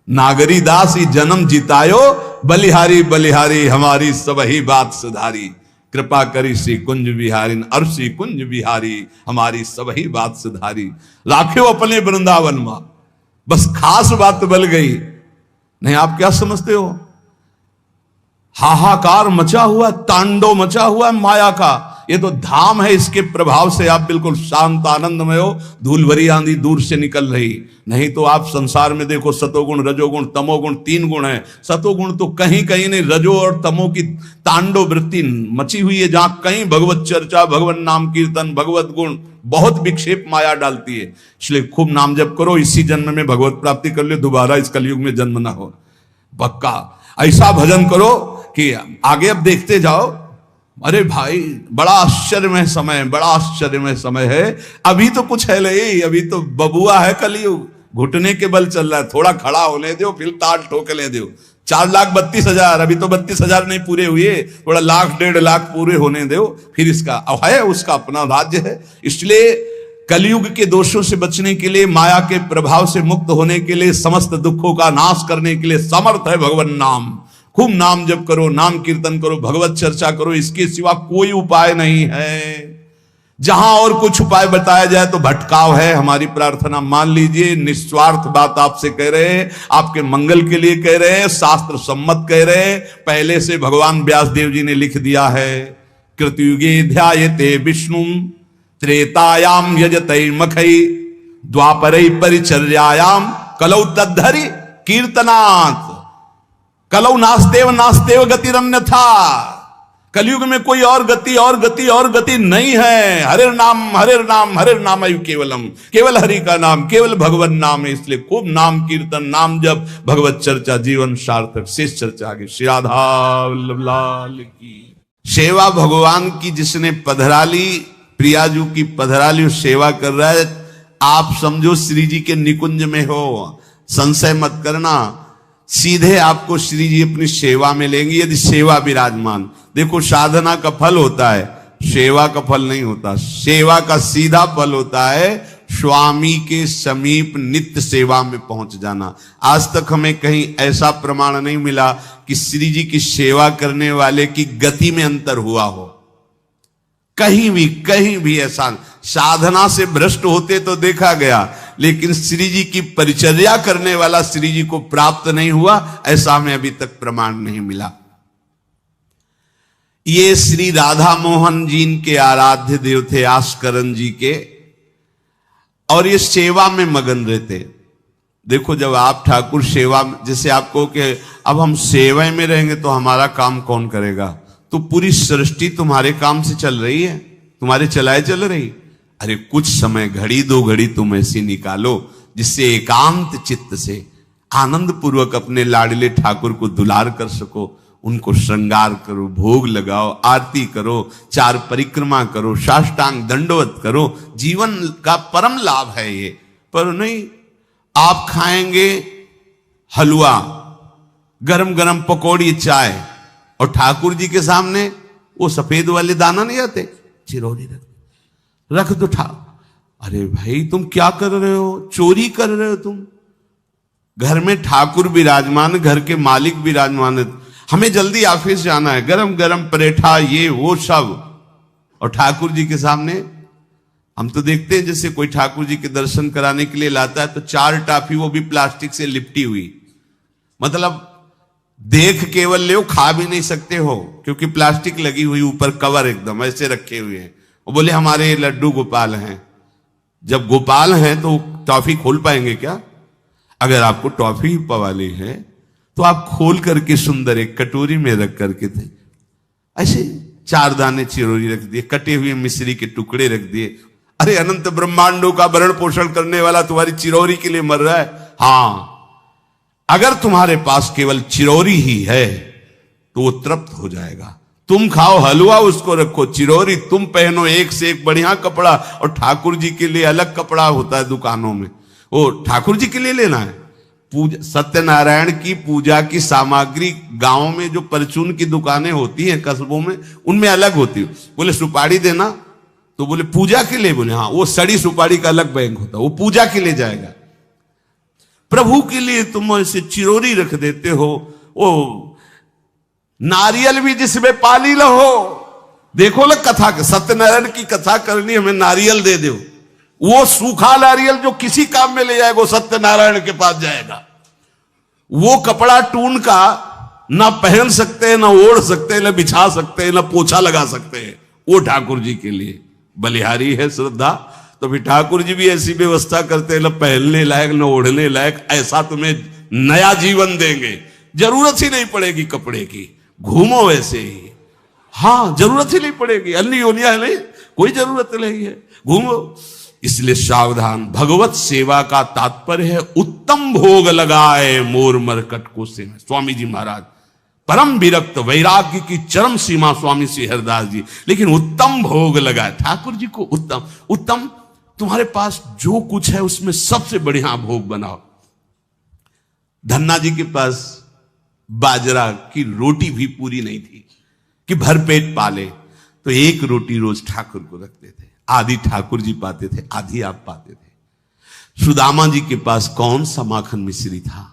नागरी दास ही जन्म जितायो, बलिहारी बलिहारी हमारी सबही बात सुधारी। कृपा करी श्री कुंज बिहारी, और श्री कुंज बिहारी हमारी सबही बात सुधारी। राखो अपने वृंदावन में, बस खास बात बल गई। नहीं, आप क्या समझते हो? हाहाकार मचा हुआ, तांडव मचा हुआ माया का। ये तो धाम है, इसके प्रभाव से आप बिल्कुल शांत आनंदमय हो। धूल भरी आंधी दूर से निकल रही। नहीं तो आप संसार में देखो, सतोगुण, रजोगुण, तमोगुण, 3 गुण है। सतोगुण तो कहीं कहीं नहीं, रजो और तमो की तांडव वृत्ति मची हुई है। जहां कहीं भगवत चर्चा, भगवत नाम कीर्तन, भगवत गुण, बहुत विक्षेप माया डालती है। इसलिए खूब नाम जप करो, इसी जन्म में भगवत प्राप्ति कर लो, दोबारा इस कलयुग में जन्म ना हो। पक्का ऐसा भजन करो कि आगे अब देखते जाओ। अरे भाई, बड़ा आश्चर्यमय समय, बड़ा आश्चर्यमय समय है। अभी तो कुछ है नहीं, अभी तो बबुआ है कलयुग, घुटने के बल चल रहा है। थोड़ा खड़ा होने दो, फिर ताल ठोकने दो। 4,32,000, अभी तो 32,000 नहीं पूरे हुए, थोड़ा लाख 1.5 लाख पूरे होने दो, फिर इसका है, उसका अपना राज्य है। इसलिए कलयुग के दोषों से बचने के लिए, माया के प्रभाव से मुक्त होने के लिए, समस्त दुखों का नाश करने के लिए समर्थ है भगवान नाम। खूब नाम जप करो, नाम कीर्तन करो, भगवत चर्चा करो, इसके सिवा कोई उपाय नहीं है। जहां और कुछ उपाय बताया जाए तो भटकाव है। हमारी प्रार्थना मान लीजिए, निस्वार्थ बात आपसे कह रहे हैं, आपके मंगल के लिए कह रहे हैं, शास्त्र सम्मत कह रहे हैं। पहले से भगवान व्यासदेव जी ने लिख दिया है, कृतयुगे ध्यायते विष्णु, त्रेतायाम यजते मखई, द्वापरै परिचर्यायाम, कलौ तद्धरि कीर्तनात्, कलौ नास्तेव नास्तेव गतिरन्यथा। कलयुग में कोई और गति और गति और गति नहीं है। हरे नाम हरे नाम आयु केवलम, केवल हरि का नाम, केवल भगवान नाम है। इसलिए खूब नाम कीर्तन, नाम जप, भगवत चर्चा, जीवन सार्थक। शेष चर्चा आगे। श्री राधा वल्लभ लाल की सेवा भगवान की जिसने पधराली, प्रियाजू की पधराली सेवा कर रहा है, आप समझो श्री जी के निकुंज में हो, संशय मत करना। सीधे आपको श्री जी अपनी सेवा में लेंगे यदि सेवा विराजमान। देखो साधना का फल होता है, सेवा का फल नहीं होता। सेवा का सीधा फल होता है स्वामी के समीप नित्य सेवा में पहुंच जाना। आज तक हमें कहीं ऐसा प्रमाण नहीं मिला कि श्री जी की सेवा करने वाले की गति में अंतर हुआ हो। कहीं भी ऐसा। साधना से भ्रष्ट होते तो देखा गया, लेकिन श्री जी की परिचर्या करने वाला श्री जी को प्राप्त नहीं हुआ, ऐसा हमें अभी तक प्रमाण नहीं मिला। ये श्री राधा मोहन जी के आराध्य देव थे, आस्करन जी के, और ये सेवा में मगन रहते। देखो जब आप ठाकुर सेवा, जैसे आपको कि अब हम सेवा में रहेंगे तो हमारा काम कौन करेगा, तो पूरी सृष्टि तुम्हारे काम से चल रही है, तुम्हारे चलाए चल रही। अरे कुछ समय, घड़ी दो घड़ी तुम ऐसी निकालो जिससे एकांत चित्त से आनंद पूर्वक अपने लाडले ठाकुर को दुलार कर सको। उनको श्रृंगार करो, भोग लगाओ, आरती करो, 4 परिक्रमा करो, साष्टांग दंडवत करो। जीवन का परम लाभ है ये। पर नहीं, आप खाएंगे हलवा, गरम गरम पकौड़ी, चाय, और ठाकुर जी के सामने वो सफेद वाले दाना नहीं आते, चिरौरी रख दो अरे भाई तुम क्या कर रहे हो, चोरी कर रहे हो तुम। घर में ठाकुर विराजमान, घर के मालिक विराजमान है। हमें जल्दी ऑफिस जाना है, गरम गरम परेठा, ये वो सब, और ठाकुर जी के सामने। हम तो देखते हैं जैसे कोई ठाकुर जी के दर्शन कराने के लिए लाता है तो 4 टाफी, वो भी प्लास्टिक से लिपटी हुई। मतलब देख केवल ले, खा भी नहीं सकते हो क्योंकि प्लास्टिक लगी हुई, ऊपर कवर एकदम ऐसे रखे हुए हैं। वो बोले हमारे लड्डू गोपाल हैं। जब गोपाल हैं तो टॉफी खोल पाएंगे क्या? अगर आपको टॉफी पवाली है तो आप खोल करके सुंदर एक कटोरी में रख करके थे, ऐसे 4 दाने चिरौरी रख दिए, कटे हुए मिश्री के टुकड़े रख दिए। अरे अनंत ब्रह्मांडों का भरण पोषण करने वाला तुम्हारी चिरौरी के लिए मर रहा है। हाँ, अगर तुम्हारे पास केवल चिरौरी ही है तो वो तृप्त हो जाएगा। तुम खाओ हलवा, उसको रखो चिरौरी, तुम पहनो एक से एक बढ़िया कपड़ा, और ठाकुर जी के लिए अलग कपड़ा होता है दुकानों में, वो ठाकुर जी के लिए लेना है। पूजा, सत्यनारायण की पूजा की सामग्री गांव में जो परचून की दुकानें होती हैं कस्बों में, उनमें अलग होती है। बोले सुपारी देना, तो बोले पूजा के लिए, बोले हाँ, वो सड़ी सुपारी का अलग बैंक होता है, वो पूजा के लिए जाएगा। प्रभु के लिए तुम ऐसे चिरौरी रख देते हो। वो नारियल भी जिसमें पाली लो, देखो ना कथा, सत्यनारायण की कथा करनी, हमें नारियल दे दो। वो सूखा नारियल जो किसी काम में ले जाएगा वो सत्यनारायण के पास जाएगा। वो कपड़ा टून का ना पहन सकते हैं, ना ओढ़ सकते हैं, ना बिछा सकते हैं, ना पोछा लगा सकते हैं, वो ठाकुर जी के लिए बलिहारी है श्रद्धा। तो फिर ठाकुर जी भी ऐसी व्यवस्था करते हैं, ना पहनने लायक ना ओढ़ने लायक, ऐसा तुम्हें नया जीवन देंगे, जरूरत ही नहीं पड़ेगी कपड़े की, घूमो वैसे ही। हाँ, जरूरत ही नहीं पड़ेगी, अन्य योनिया नहीं, कोई जरूरत नहीं है, घूमो। इसलिए सावधान। भगवत सेवा का तात्पर्य है उत्तम भोग लगाए मोर मरकट को से। स्वामी जी महाराज परम विरक्त, वैराग्य की चरम सीमा स्वामी श्री हरिदास जी, लेकिन उत्तम भोग लगाए ठाकुर जी को। उत्तम उत्तम, तुम्हारे पास जो कुछ है उसमें सबसे बढ़िया भोग बनाओ। धन्ना जी के पास बाजरा की रोटी भी पूरी नहीं थी कि भरपेट पाले, तो 1 रोटी रोज ठाकुर को रखते थे। आधी ठाकुर जी पाते थे, आधी आप पाते थे। सुदामा जी के पास कौन सा माखन मिश्री था?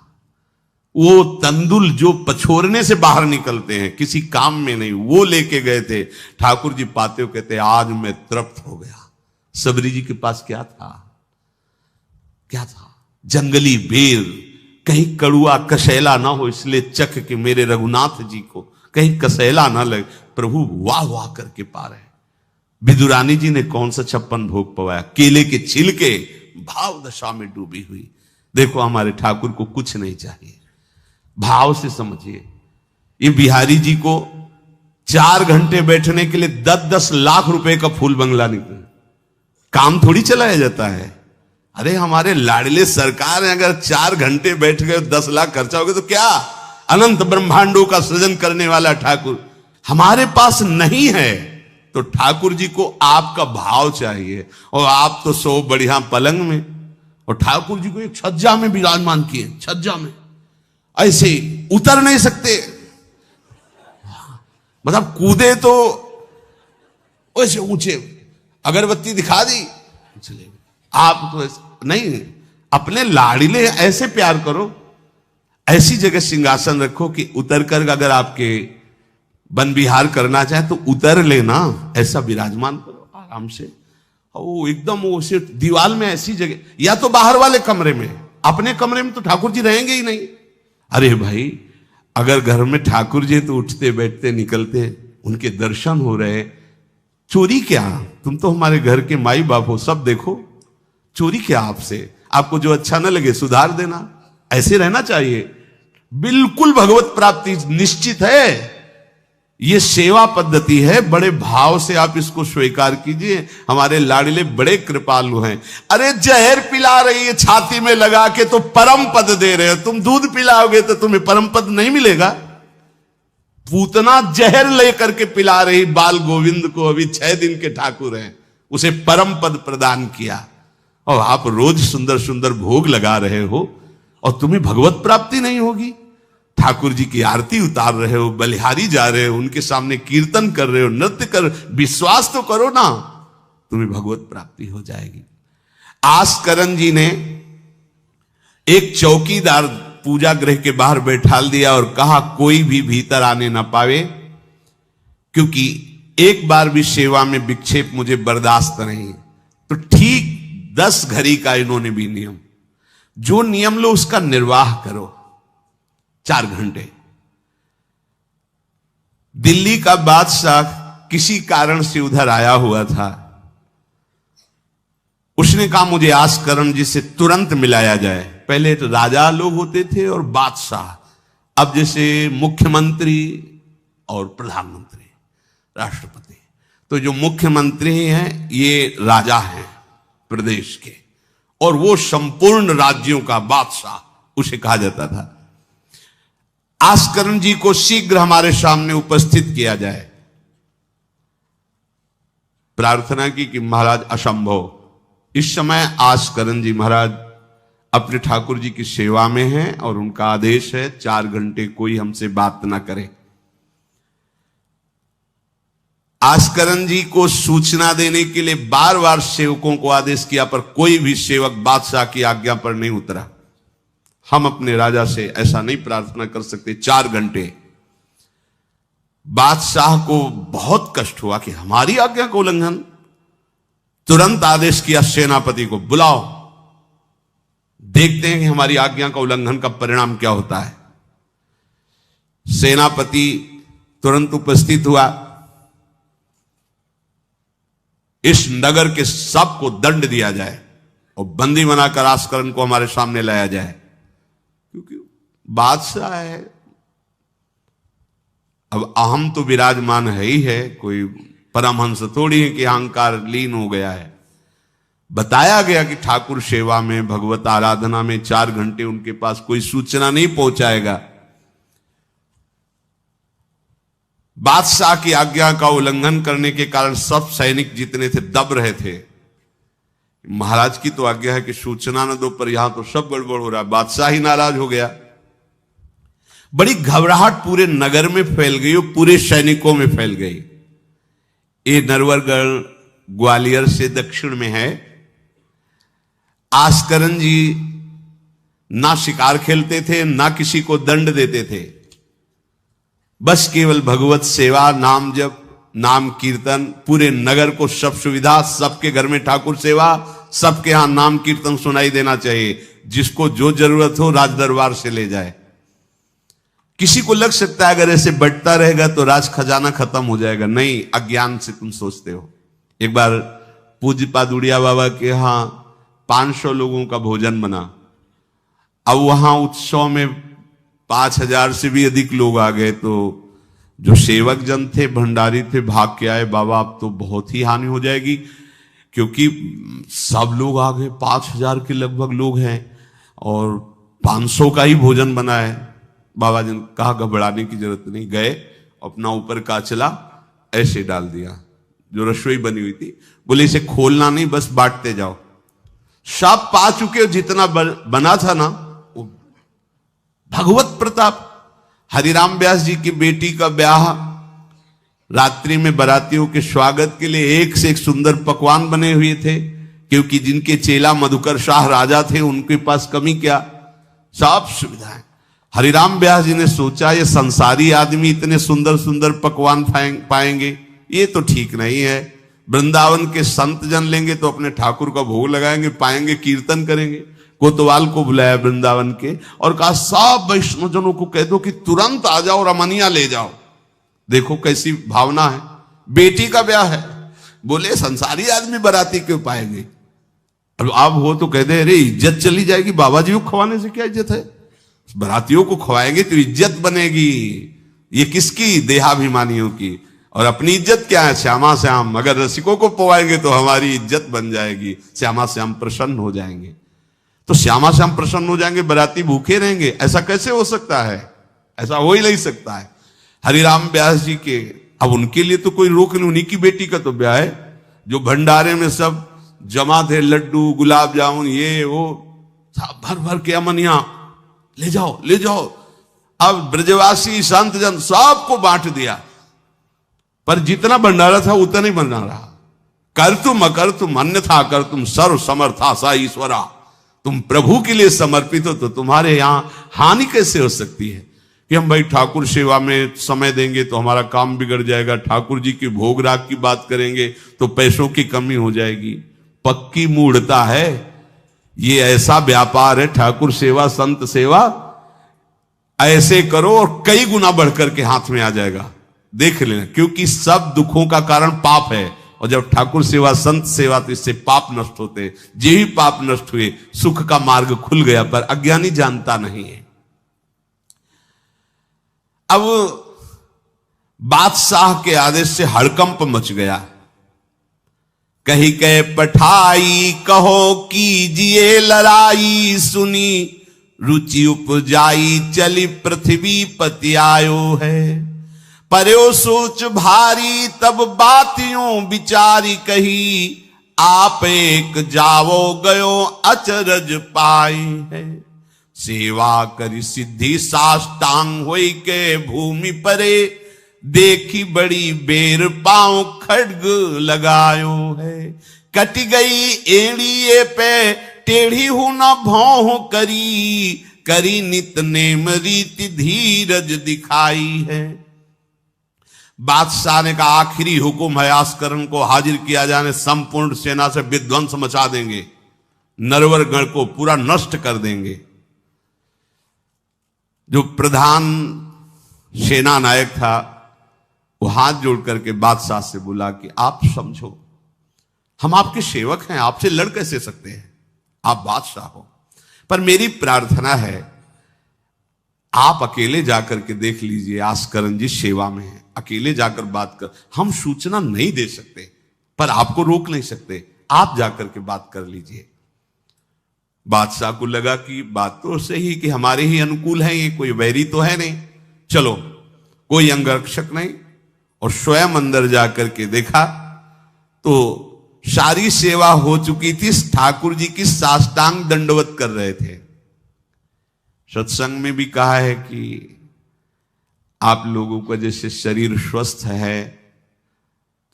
वो तंदुल जो पछोरने से बाहर निकलते हैं, किसी काम में नहीं, वो लेके गए थे। ठाकुर जी पाते हो कहते आज मैं तृप्त हो गया। सबरी जी के पास क्या था? क्या था? जंगली बेर, कहीं कड़ुआ कसेला ना हो, इसलिए चख के मेरे रघुनाथ जी को कहीं कसेला ना लगे। प्रभु वाह वाह करके पा रहे। विदुरानी जी ने कौन सा 56 भोग पवाया? केले के छिलके, भाव दशा में डूबी हुई। देखो हमारे ठाकुर को कुछ नहीं चाहिए, भाव से समझिए। ये बिहारी जी को 4 घंटे बैठने के लिए 10-10 लाख रुपए का फूल बंगला निकले, काम थोड़ी चलाया जाता है। अरे हमारे लाडले सरकार है, अगर 4 घंटे बैठ गए 10 लाख खर्चा हो गया तो क्या, अनंत ब्रह्मांडों का सृजन करने वाला ठाकुर हमारे पास नहीं है। तो ठाकुर जी को आपका भाव चाहिए, और आप तो सो बढ़िया पलंग में, और ठाकुर जी को एक छज्जा में विराजमान किए, छज्जा में ऐसे उतर नहीं सकते, मतलब कूदे तो वैसे ऊंचे, अगरबत्ती दिखा दी चले। आप तो नहीं, अपने लाड़िले ऐसे प्यार करो, ऐसी जगह सिंहासन रखो कि उतर कर अगर आपके वन विहार करना चाहे तो उतर लेना, ऐसा विराजमान करो आराम से। वो एकदम वो सिर्फ दीवार में ऐसी जगह, या तो बाहर वाले कमरे में, अपने कमरे में तो ठाकुर जी रहेंगे ही नहीं। अरे भाई, अगर घर में ठाकुर जी तो उठते बैठते निकलते, उनके दर्शन हो रहे, चोरी क्या, तुम तो हमारे घर के माई बाप हो, सब देखो, चोरी क्या आपसे, आपको जो अच्छा न लगे सुधार देना, ऐसे रहना चाहिए। बिल्कुल भगवत प्राप्ति निश्चित है, ये सेवा पद्धति है, बड़े भाव से आप इसको स्वीकार कीजिए। हमारे लाडले बड़े कृपालु हैं। अरे जहर पिला रही है छाती में लगा के तो परम पद दे रहे हो, तुम दूध पिलाओगे तो तुम्हें परम पद नहीं मिलेगा। पूतना जहर लेकर के पिला रही बाल गोविंद को, अभी 6 दिन के ठाकुर हैं, उसे परम पद प्रदान किया, और आप रोज सुंदर सुंदर भोग लगा रहे हो और तुम्हें भगवत प्राप्ति नहीं होगी। ठाकुर जी की आरती उतार रहे हो, बलिहारी जा रहे हो, उनके सामने कीर्तन कर रहे हो, नृत्य कर, विश्वास तो करो ना, तुम्हें भगवत प्राप्ति हो जाएगी। आस्करण जी ने एक चौकीदार पूजा गृह के बाहर बैठाल दिया और कहा कोई भी भीतर आने ना पावे, क्योंकि एक बार भी सेवा में विक्षेप मुझे बर्दाश्त नहीं। तो ठीक 10 घड़ी का इन्होंने भी नियम, जो नियम लो उसका निर्वाह करो। 4 घंटे। दिल्ली का बादशाह किसी कारण से उधर आया हुआ था, उसने कहा मुझे आस्करण जी से तुरंत मिलाया जाए। पहले तो राजा लोग होते थे और बादशाह, अब जैसे मुख्यमंत्री और प्रधानमंत्री, राष्ट्रपति। तो जो मुख्यमंत्री हैं ये राजा हैं प्रदेश के, और वो संपूर्ण राज्यों का बादशाह उसे कहा जाता था। आस्करण जी को शीघ्र हमारे सामने उपस्थित किया जाए। प्रार्थना की कि महाराज असंभव, इस समय आस्करण जी महाराज अपने ठाकुर जी की सेवा में हैं और उनका आदेश है 4 घंटे कोई हमसे बात ना करे। आस्करण जी को सूचना देने के लिए बार बार सेवकों को आदेश किया, पर कोई भी सेवक बादशाह की आज्ञा पर नहीं उतरा। हम अपने राजा से ऐसा नहीं प्रार्थना कर सकते। 4 घंटे। बादशाह को बहुत कष्ट हुआ कि हमारी आज्ञा का उल्लंघन। तुरंत आदेश किया सेनापति को, बुलाओ, देखते हैं कि हमारी आज्ञा का उल्लंघन का परिणाम क्या होता है। सेनापति तुरंत उपस्थित हुआ। इस नगर के सबको दंड दिया जाए और बंदी बनाकर आस्करण को हमारे सामने लाया जाए, क्योंकि बादशाह है। अब अहम तो विराजमान है ही है, कोई परमहंस थोड़ी है कि अहंकार लीन हो गया है। बताया गया कि ठाकुर सेवा में, भगवत आराधना में 4 घंटे उनके पास कोई सूचना नहीं पहुंचाएगा। बादशाह की आज्ञा का उल्लंघन करने के कारण सब सैनिक जितने थे दब रहे थे। महाराज की तो आज्ञा है कि सूचना न दो, पर यहां तो सब गड़बड़ हो रहा है। बादशाह ही नाराज हो गया। बड़ी घबराहट पूरे नगर में फैल गई और पूरे सैनिकों में फैल गई। ये नरवरगढ़ ग्वालियर से दक्षिण में है। आस्करण जी ना शिकार खेलते थे, ना किसी को दंड देते थे, बस केवल भगवत सेवा, नाम जप, नाम कीर्तन। पूरे नगर को सब सुविधा, सबके घर में ठाकुर सेवा, सबके यहां नाम कीर्तन सुनाई देना चाहिए। जिसको जो जरूरत हो राज दरबार से ले जाए। किसी को लग सकता है अगर ऐसे बढ़ता रहेगा तो राज खजाना खत्म हो जाएगा। नहीं, अज्ञान से तुम सोचते हो। एक बार पूज्य पादुड़िया बाबा के यहां 500 लोगों का भोजन बना। अब वहां उत्सव में 5000 से भी अधिक लोग आ गए, तो जो सेवक जन थे, भंडारी थे, भाग के आए, बाबा अब तो बहुत ही हानि हो जाएगी, क्योंकि सब लोग आ गए, 5,000 के लगभग लोग हैं और 500 का ही भोजन बना है। बाबा जी ने कहा घबराने की जरूरत नहीं, गए अपना ऊपर का चला ऐसे डाल दिया जो रसोई बनी हुई थी, बोले इसे खोलना नहीं, बस बांटते जाओ। सब पा चुके, जितना बना था ना वो भगवत प्रताप। हरिराम व्यास जी की बेटी का ब्याह, रात्रि में बारातियों के स्वागत के लिए एक से एक सुंदर पकवान बने हुए थे, क्योंकि जिनके चेला मधुकर शाह राजा थे उनके पास कमी क्या, सब सुविधाएं। हरिराम व्यास जी ने सोचा ये संसारी आदमी इतने सुंदर सुंदर पकवान पाएंगे, ये तो ठीक नहीं है। वृंदावन के संत जन लेंगे तो अपने ठाकुर का भोग लगाएंगे, पाएंगे, कीर्तन करेंगे। कोतवाल को बुलाया वृंदावन के और कहा सब वैष्णव जनों को कह दो कि तुरंत आ जाओ, रमनिया ले जाओ। देखो कैसी भावना है, बेटी का ब्याह है, बोले संसारी आदमी बाराती क्यों पाएंगे। अब हो तो कह दे अरे इज्जत चली जाएगी, बाबा जी को खवाने से क्या इज्जत है, बारातियों को खवाएंगे तो इज्जत बनेगी। ये किसकी, देहाभिमानियों की। और अपनी इज्जत क्या है, श्यामा श्याम। अगर रसिकों को पवाएंगे तो हमारी इज्जत बन जाएगी, श्यामा श्याम प्रसन्न हो जाएंगे। तो श्यामा श्याम प्रसन्न हो जाएंगे, बाराती भूखे रहेंगे, ऐसा कैसे हो सकता है, ऐसा हो ही नहीं सकता है। हरिराम व्यास जी के, अब उनके लिए तो कोई रोक नहीं, उन्हीं की बेटी का तो ब्याह है। जो भंडारे में सब जमा थे, लड्डू गुलाब जामुन ये वो सब भर भर के अमनिया, ले जाओ ले जाओ। अब ब्रजवासी संत जन सबको बांट दिया, पर जितना भंडारा था उतना ही बना रहा। कर तुम अकर तुम अन्यथा कर तुम सर्व समर्था सा ईश्वरा। तुम प्रभु के लिए समर्पित हो तो तुम्हारे यहां हानि कैसे हो सकती है कि हम भाई ठाकुर सेवा में समय देंगे तो हमारा काम बिगड़ जाएगा, ठाकुर जी के भोग राग की बात करेंगे तो पैसों की कमी हो जाएगी। पक्की मूढ़ता है, ये ऐसा व्यापार है ठाकुर सेवा संत सेवा, ऐसे करो और कई गुना बढ़कर के हाथ में आ जाएगा, देख लेना। क्योंकि सब दुखों का कारण पाप है, और जब ठाकुर सेवा संत सेवा तो इससे पाप नष्ट होते। जे ही पाप नष्ट हुए सुख का मार्ग खुल गया, पर अज्ञानी जानता नहीं है। अब बादशाह के आदेश से हड़कंप मच गया। कही के पठाई कहो कीजिए लड़ाई, सुनी रुचि उपजाई चली पृथ्वी पति आयो है। पर्यो सोच भारी तब बातियों विचारी कही, आप एक जावो गयो अचरज पाई है। सेवा करी सिद्धि साष्टांग होई के भूमि परे, देखी बड़ी बेर पांव खड्ग लगायो है। कट गई एड़िए पे टेढ़ी हूं न भौं करी, करी नित नेम रीति धीरज दिखाई है। बादशाह ने कहा आखिरी हुक्म है, आस्करण को हाजिर किया जाने, संपूर्ण सेना से विध्वंस मचा देंगे, नरवर गण को पूरा नष्ट कर देंगे। जो प्रधान सेना नायक था वो हाथ जोड़ करके बादशाह से बोला कि आप समझो, हम आपके सेवक हैं, आपसे लड़ कैसे सकते हैं, आप बादशाह हो, पर मेरी प्रार्थना है आप अकेले जाकर के देख लीजिए, आस्करण जी सेवा में है, अकेले जाकर बात कर। हम सूचना नहीं दे सकते पर आपको रोक नहीं सकते, आप जाकर के बात कर लीजिए। बादशाह को लगा कि बात तो सही कि हमारे ही अनुकूल है, ये कोई वैरी तो है नहीं, चलो कोई अंगरक्षक नहीं। और स्वयं अंदर जाकर के देखा तो सारी सेवा हो चुकी थी, ठाकुर जी की साष्टांग दंडवत कर रहे थे। सत्संग में भी कहा है कि आप लोगों का जैसे शरीर स्वस्थ है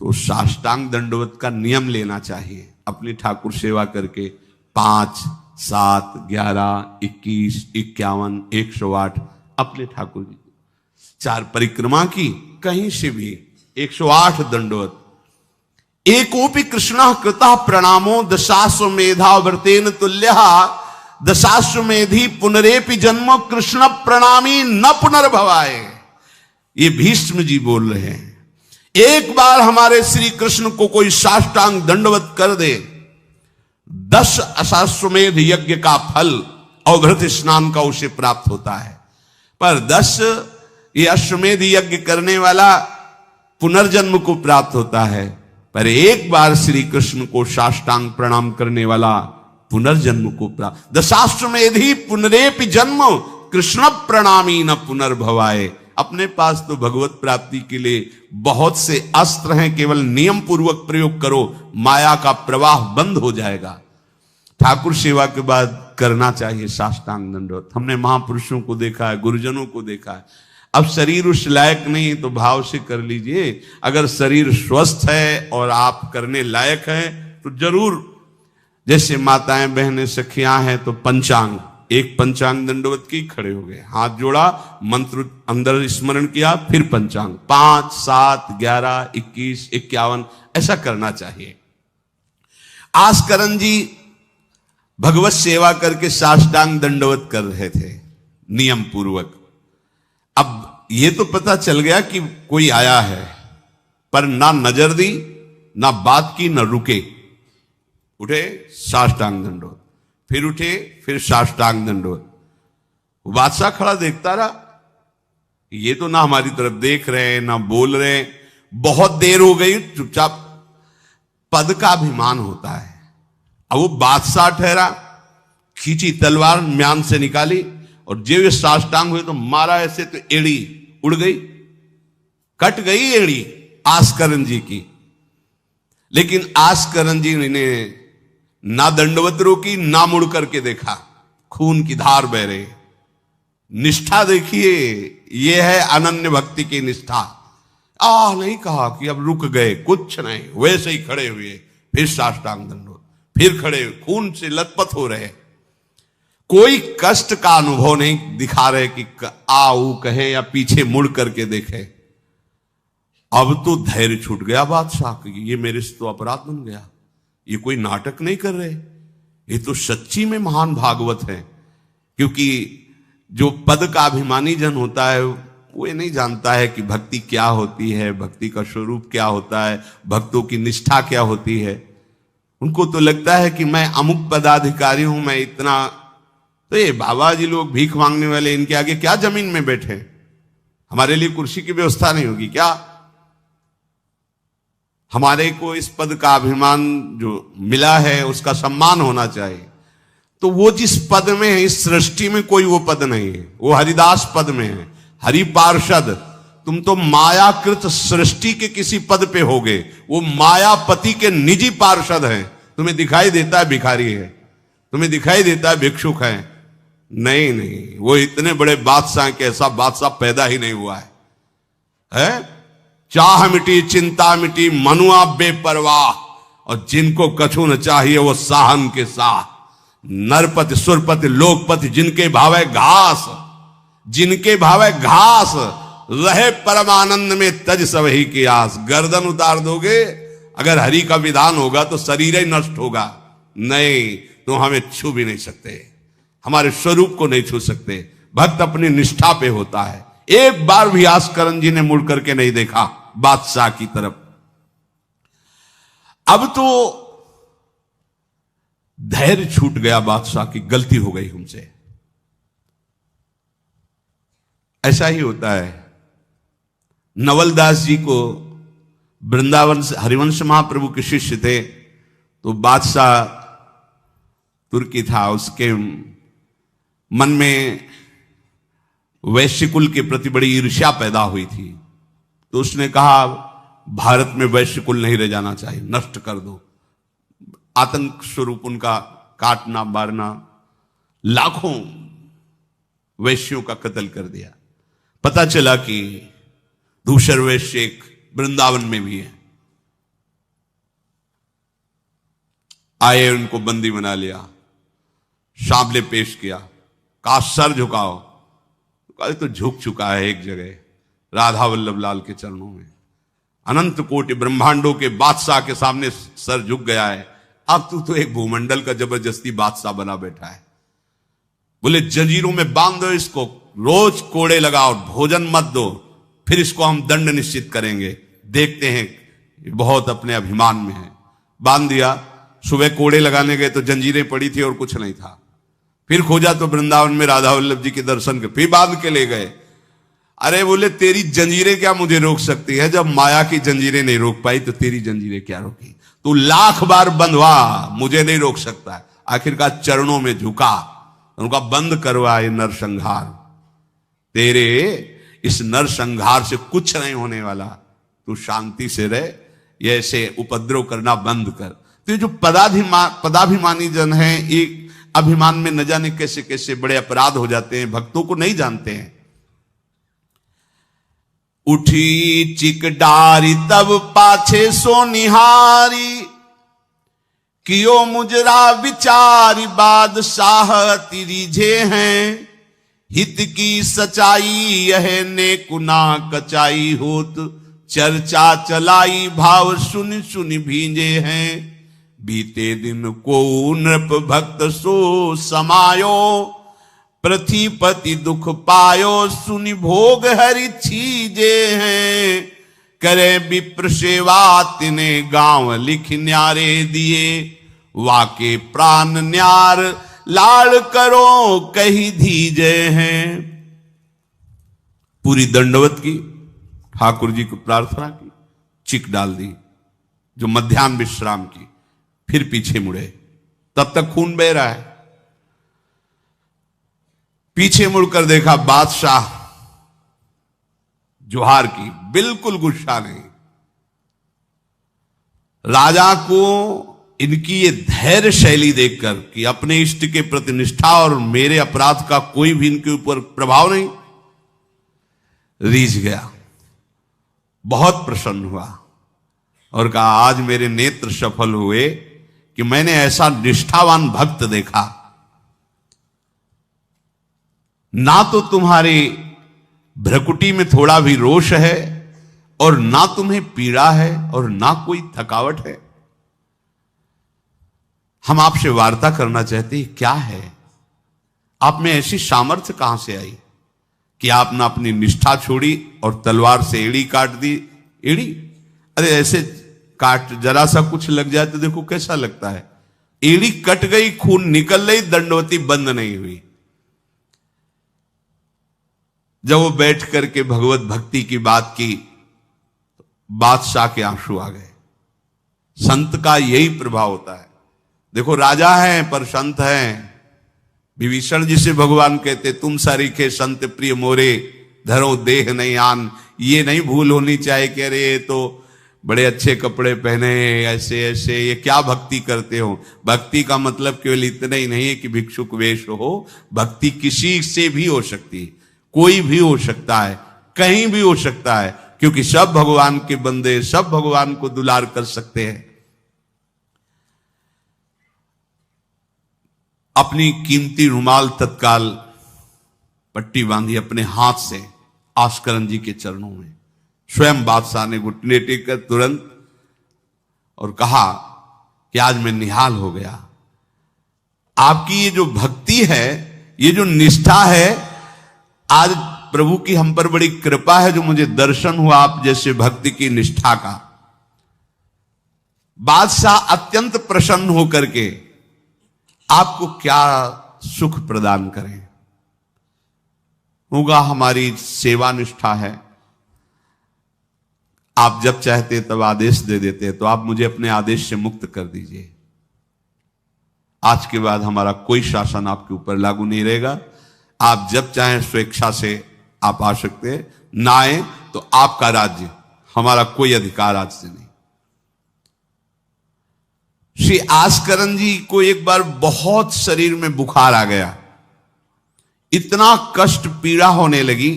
तो साष्टांग दंडवत का नियम लेना चाहिए अपनी ठाकुर सेवा करके। 5, 7, 11, 21, 51, 108 अपने ठाकुर जी 4 परिक्रमा की, कहीं से भी 108 दंडवत। एकोपि कृष्ण कृता प्रणामो दशाश्वमेधा व्रतेन तुल्यः, दशाश्वमेधी पुनरेपि जन्म कृष्ण प्रणामी न पुनर्भवाए। ये भीष्म जी बोल रहे हैं, एक बार हमारे श्री कृष्ण को कोई साष्टांग दंडवत कर दे, 10 अश्वमेध यज्ञ का फल और घृत स्नान का उसे प्राप्त होता है। पर 10 ये अश्वमेध यज्ञ करने वाला पुनर्जन्म को प्राप्त होता है, पर एक बार श्री कृष्ण को साष्टांग प्रणाम करने वाला पुनर्जन्म को प्राप्त। दशाश्वमेधि पुनरेपि जन्म कृष्ण प्रणामी न पुनर्भवाए। अपने पास तो भगवत प्राप्ति के लिए बहुत से अस्त्र हैं, केवल नियम पूर्वक प्रयोग करो, माया का प्रवाह बंद हो जाएगा। ठाकुर सेवा के बाद करना चाहिए साष्टांग दंडवत। हमने महापुरुषों को देखा है, गुरुजनों को देखा है। अब शरीर उस लायक नहीं तो भाव से कर लीजिए। अगर शरीर स्वस्थ है और आप करने लायक हैं तो जरूर, जैसे माताएं बहनें सखियां हैं तो पंचांग, एक पंचांग दंडवत की, खड़े हो गए, हाथ जोड़ा, मंत्र अंदर स्मरण किया, फिर पंचांग 5, 7, 11, 21, 51 ऐसा करना चाहिए। आस्करण जी भगवत सेवा करके साष्टांग दंडवत कर रहे थे नियम पूर्वक। अब ये तो पता चल गया कि कोई आया है, पर ना नजर दी, ना बात की, ना रुके, उठे साष्टांग दंडवत, फिर उठे, फिर साष्टांग दंडवत। बादशाह खड़ा देखता रहा, ये तो ना हमारी तरफ देख रहे हैं ना बोल रहे हैं। बहुत देर हो गई, चुपचाप। पद का अभिमान होता है। अब वो बादशाह ठहरा, खींची तलवार, म्यान से निकाली और जब ये साष्टांग हुए तो मारा ऐसे, तो एड़ी उड़ गई, कट गई एड़ी आस्करण जी की। लेकिन आस्करण जी ने ना दंडवत रोकी, ना मुड़ करके देखा, खून की धार बह रही। निष्ठा देखिए, यह है अनन्य भक्ति की निष्ठा। नहीं कहा कि अब रुक गए, कुछ नहीं, वैसे ही खड़े हुए, फिर साष्टांग दंडवत, फिर खड़े, खून से लथपथ हो रहे। कोई कष्ट का अनुभव नहीं दिखा रहे कि आओ कहे या पीछे मुड़ करके देखे। अब तो धैर्य छूट गया बादशाह की, ये मेरे से तो अपराध बन गया, ये कोई नाटक नहीं कर रहे, ये तो सच्ची में महान भागवत है। क्योंकि जो पद का अभिमानी जन होता है वो ये नहीं जानता है कि भक्ति क्या होती है, भक्ति का स्वरूप क्या होता है, भक्तों की निष्ठा क्या होती है। उनको तो लगता है कि मैं अमुक पदाधिकारी हूं, मैं इतना, तो ये बाबा जी लोग भीख मांगने वाले, इनके आगे क्या जमीन में बैठे, हमारे लिए कुर्सी की व्यवस्था नहीं होगी क्या? हमारे को इस पद का अभिमान जो मिला है उसका सम्मान होना चाहिए। तो वो जिस पद में है, इस सृष्टि में कोई वो पद नहीं है, वो हरिदास पद में है, हरि पार्षद। तुम तो मायाकृत सृष्टि के किसी पद पे होगे, वो मायापति के निजी पार्षद हैं। तुम्हें दिखाई देता है भिखारी है, तुम्हें दिखाई देता है भिक्षुक है, नहीं नहीं, वो इतने बड़े बादशाह के, ऐसा बादशाह पैदा ही नहीं हुआ है? चाह मिटी चिंता मिटी मनुआ बेपरवाह, और जिनको कछु न चाहिए वो साहन के साह। नरपति सुरपति लोकपति जिनके भावे घास, जिनके भावे घास, रहे परमानंद में तज सबही की आस। गर्दन उतार दोगे, अगर हरि का विधान होगा तो शरीर ही नष्ट होगा, नहीं तो हमें छू भी नहीं सकते, हमारे स्वरूप को नहीं छू सकते। भक्त अपनी निष्ठा पे होता है। एक बार भी आस्करण जी ने मुड़ करके नहीं देखा बादशाह की तरफ। अब तो धैर्य छूट गया बादशाह की, गलती हो गई हमसे। ऐसा ही होता है। नवलदास जी को वृंदावन से हरिवंश महाप्रभु के शिष्य थे, तो बादशाह तुर्की था, उसके मन में वैश्य कुल के प्रति बड़ी ईर्ष्या पैदा हुई थी। तो उसने कहा भारत में वैश्य कुल नहीं रह जाना चाहिए, नष्ट कर दो। आतंक स्वरूप उनका काटना मारना, लाखों वैश्यों का कत्ल कर दिया। पता चला कि दूसर वैश्य एक वृंदावन में भी है। आए, उनको बंदी बना लिया, सामने पेश किया, कहा सर झुकाओ। कहा तो झुक चुका है एक जगह, राधा वल्लभ लाल के चरणों में। अनंत कोटि ब्रह्मांडों के बादशाह के सामने सर झुक गया है। अब तू तो एक भूमंडल का जबरदस्ती बादशाह बना बैठा है। बोले जंजीरों में बांध दो इसको, रोज कोड़े लगाओ, भोजन मत दो, फिर इसको हम दंड निश्चित करेंगे, देखते हैं बहुत अपने अभिमान में है। बांध दिया। सुबह कोड़े लगाने गए तो जंजीरें पड़ी थी और कुछ नहीं था। फिर खोजा तो वृंदावन में राधा वल्लभ जी के दर्शन के, फिर बांध के ले गए। अरे बोले तेरी जंजीरें क्या मुझे रोक सकती है, जब माया की जंजीरें नहीं रोक पाई तो तेरी जंजीरें क्या रोकी। तू लाख बार बंधवा, मुझे नहीं रोक सकता। आखिरकार चरणों में झुका, उनका बंद करवा ये नरसंहार। तेरे इस नरसंहार से कुछ नहीं होने वाला, तू शांति से रह, ये ऐसे उपद्रव करना बंद कर। तो ये जो पदाभिमानी जन है, एक अभिमान में न जाने कैसे कैसे बड़े अपराध हो जाते हैं, भक्तों को नहीं जानते हैं। उठी चिक डारी तब पाछे सो निहारी, कियो मुजरा विचारी बादशाह तिरिझे हैं। हित की सचाई यह ने कुना कचाई होत, चर्चा चलाई भाव सुन सुन भींजे हैं। बीते दिन को नृप भक्त सो समायो, पृथ्वीपति दुख पायो सुनि भोग हरि छीजे हैं। करे विप्र सेवा तिने गांव लिख न्यारे दिए, वाके प्राण न्यार लाड़ करो कही धीजे हैं। पूरी दंडवत की, ठाकुर जी को प्रार्थना की, चिक डाल दी जो मध्याह्न विश्राम की, फिर पीछे मुड़े। तब तक खून बह रहा है। पीछे मुड़कर देखा बादशाह जोहार की, बिल्कुल गुस्सा नहीं। राजा को इनकी ये धैर्य शैली देखकर कि अपने इष्ट के प्रति निष्ठा और मेरे अपराध का कोई भी इनके ऊपर प्रभाव नहीं, रीझ गया, बहुत प्रसन्न हुआ और कहा आज मेरे नेत्र सफल हुए कि मैंने ऐसा निष्ठावान भक्त देखा। ना तो तुम्हारी भ्रकुटी में थोड़ा भी रोष है, और ना तुम्हें पीड़ा है, और ना कोई थकावट है। हम आपसे वार्ता करना चाहते हैं, क्या है आप में ऐसी सामर्थ्य कहां से आई कि आपने अपनी निष्ठा छोड़ी और तलवार से एड़ी काट दी। एड़ी, अरे ऐसे काट, जरा सा कुछ लग जाए तो देखो कैसा लगता है। एड़ी कट गई, खून निकल गई, दंडवती बंद नहीं हुई। जब वो बैठ करके भगवत भक्ति की बात की, बादशाह के आंसू आ गए। संत का यही प्रभाव होता है। देखो राजा हैं पर संत हैं। विभीषण जी से भगवान कहते तुम सरीखे संत प्रिय मोरे, धरो देह नहीं आन। ये नहीं भूल होनी चाहिए कि अरे ये तो बड़े अच्छे कपड़े पहने, ऐसे ऐसे, ये क्या भक्ति करते हो। भक्ति का मतलब केवल इतना ही नहीं है कि भिक्षुक वेश हो। भक्ति किसी से भी हो सकती है, कोई भी हो सकता है, कहीं भी हो सकता है, क्योंकि सब भगवान के बंदे, सब भगवान को दुलार कर सकते हैं। अपनी कीमती रुमाल तत्काल पट्टी बांधी अपने हाथ से आस्करन जी के चरणों में। स्वयं बादशाह ने घुटने टेक कर तुरंत और कहा कि आज मैं निहाल हो गया। आपकी ये जो भक्ति है, ये जो निष्ठा है, आज प्रभु की हम पर बड़ी कृपा है जो मुझे दर्शन हुआ आप जैसे भक्ति की निष्ठा का। बादशाह अत्यंत प्रसन्न होकर के आपको क्या सुख प्रदान करें। होगा हमारी सेवा निष्ठा है, आप जब चाहते तब आदेश दे देते, तो आप मुझे अपने आदेश से मुक्त कर दीजिए। आज के बाद हमारा कोई शासन आपके ऊपर लागू नहीं रहेगा। आप जब चाहें स्वेच्छा से आप आ सकते हैं, ना आए तो आपका राज्य, हमारा कोई अधिकार आज से नहीं। श्री आस्करन जी को एक बार बहुत शरीर में बुखार आ गया, इतना कष्ट पीड़ा होने लगी।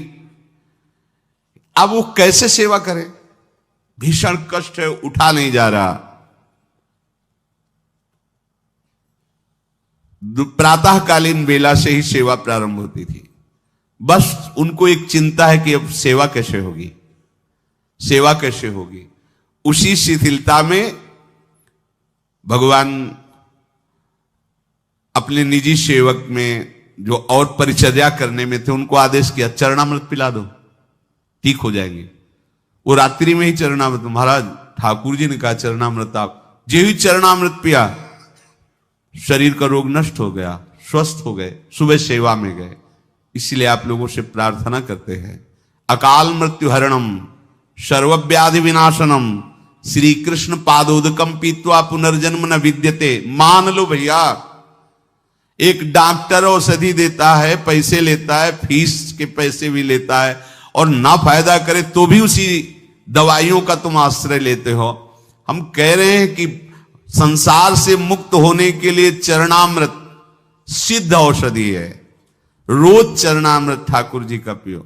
अब वो कैसे सेवा करें, भीषण कष्ट है, उठा नहीं जा रहा। प्रातःकालीन बेला से ही सेवा प्रारंभ होती थी। बस उनको एक चिंता है कि अब सेवा कैसे होगी, सेवा कैसे होगी। उसी शिथिलता में भगवान अपने निजी सेवक में जो और परिचर्या करने में थे उनको आदेश किया चरणामृत पिला दो, ठीक हो जाएंगे। वो रात्रि में ही चरणामृत, महाराज ठाकुर जी ने कहा चरणामृत, आप जो ही चरणामृत पिया शरीर का रोग नष्ट हो गया, स्वस्थ हो गए, सुबह सेवा में गए। इसलिए आप लोगों से प्रार्थना करते हैं अकाल मृत्यु हरणम सर्वव्याधि विनाशनम श्री कृष्ण पादोदकम पीत्वा पुनर्जन्म न विद्यते। मान लो भैया, एक डॉक्टर औषधि देता है, पैसे लेता है, फीस के पैसे भी लेता है, और ना फायदा करे तो भी उसी दवाइयों का तुम आश्रय लेते हो। हम कह रहे हैं कि संसार से मुक्त होने के लिए चरणामृत सिद्ध औषधि है। रोज चरणामृत ठाकुर जी का पियो,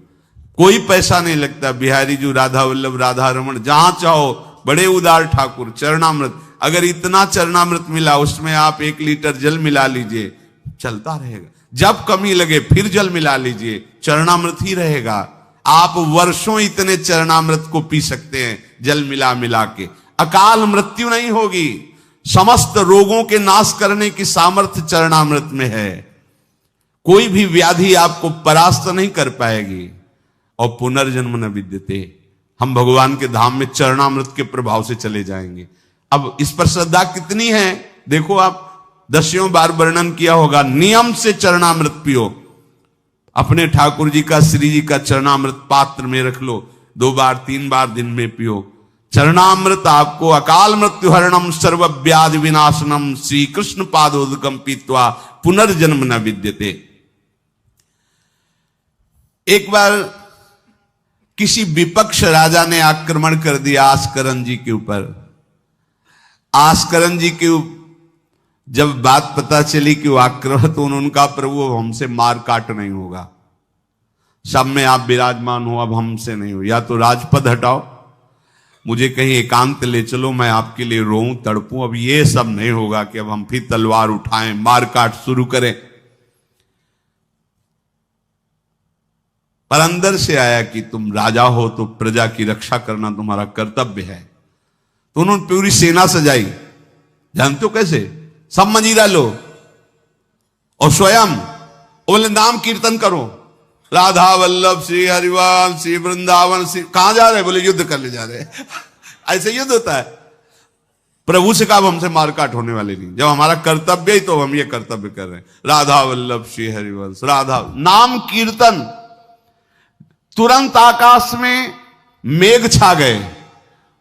कोई पैसा नहीं लगता। बिहारी जी, राधा वल्लभ, राधा रमन, जहां चाहो, बड़े उदार ठाकुर। चरणामृत, अगर इतना चरणामृत मिला उसमें आप 1 लीटर जल मिला लीजिए, चलता रहेगा। जब कमी लगे फिर जल मिला लीजिए, चरणामृत ही रहेगा। आप वर्षों इतने चरणामृत को पी सकते हैं जल मिला मिला के। अकाल मृत्यु नहीं होगी। समस्त रोगों के नाश करने की सामर्थ्य चरणामृत में है। कोई भी व्याधि आपको परास्त नहीं कर पाएगी। और पुनर्जन्म न विद्यते, हम भगवान के धाम में चरणामृत के प्रभाव से चले जाएंगे। अब इस पर श्रद्धा कितनी है देखो आप, 10 बार वर्णन किया होगा। नियम से चरणामृत पियो, अपने ठाकुर जी का, श्री जी का चरणामृत पात्र में रख लो, 2 बार 3 बार दिन में पियो। चरणामृत आपको अकाल मृत्यु हरणम सर्वव्याधि विनाशनम श्री कृष्ण पादोदकम पीत्वा पुनर्जन्म न विद्यते। एक बार किसी विपक्ष राजा ने आक्रमण कर दिया आस्करन जी के ऊपर। आस्करन जी के जब बात पता चली कि वो आक्रमण, तो उनका प्रभु हमसे मार काट नहीं होगा, सब में आप विराजमान हो, अब हमसे नहीं हो। या तो राजपद हटाओ, मुझे कहीं एकांत ले चलो, मैं आपके लिए रोऊं तड़पूं। अब ये सब नहीं होगा कि अब हम फिर तलवार उठाएं, मार काट शुरू करें। पर अंदर से आया कि तुम राजा हो तो प्रजा की रक्षा करना तुम्हारा कर्तव्य है। तो उन्होंने पूरी सेना सजाई, जानते हो कैसे? सब मंजीरा लो और स्वयं बोले नाम कीर्तन करो, राधा वल्लभ श्री हरिवंश श्री वृंदावन श्री। कहां जा रहे? बोले युद्ध करने जा रहे हैं। ऐसे युद्ध होता है। प्रभु से कहा हमसे मारकाट होने वाली नहीं, जब हमारा कर्तव्य ही तो हम ये कर्तव्य कर रहे हैं। राधा वल्लभ श्री हरिवंश, राधा नाम कीर्तन। तुरंत आकाश में मेघ छा गए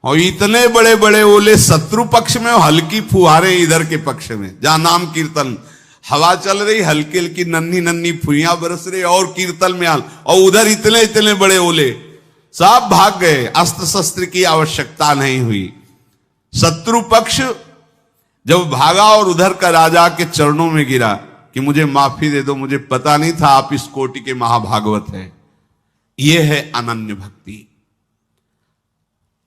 और इतने बड़े बड़े ओले शत्रु पक्ष में और हल्की फुहारें इधर के पक्ष में। जहां नाम कीर्तन, हवा चल रही, हल्की हल्की नन्ही नन्ही फुइयां बरस रही और कीर्तन में हाल, और उधर इतने इतने बड़े ओले, सब भाग गए। अस्त्र शस्त्र की आवश्यकता नहीं हुई। शत्रु पक्ष जब भागा और उधर का राजा के चरणों में गिरा कि मुझे माफी दे दो, मुझे पता नहीं था आप इस कोटि के महाभागवत हैं। यह है अनन्य भक्ति।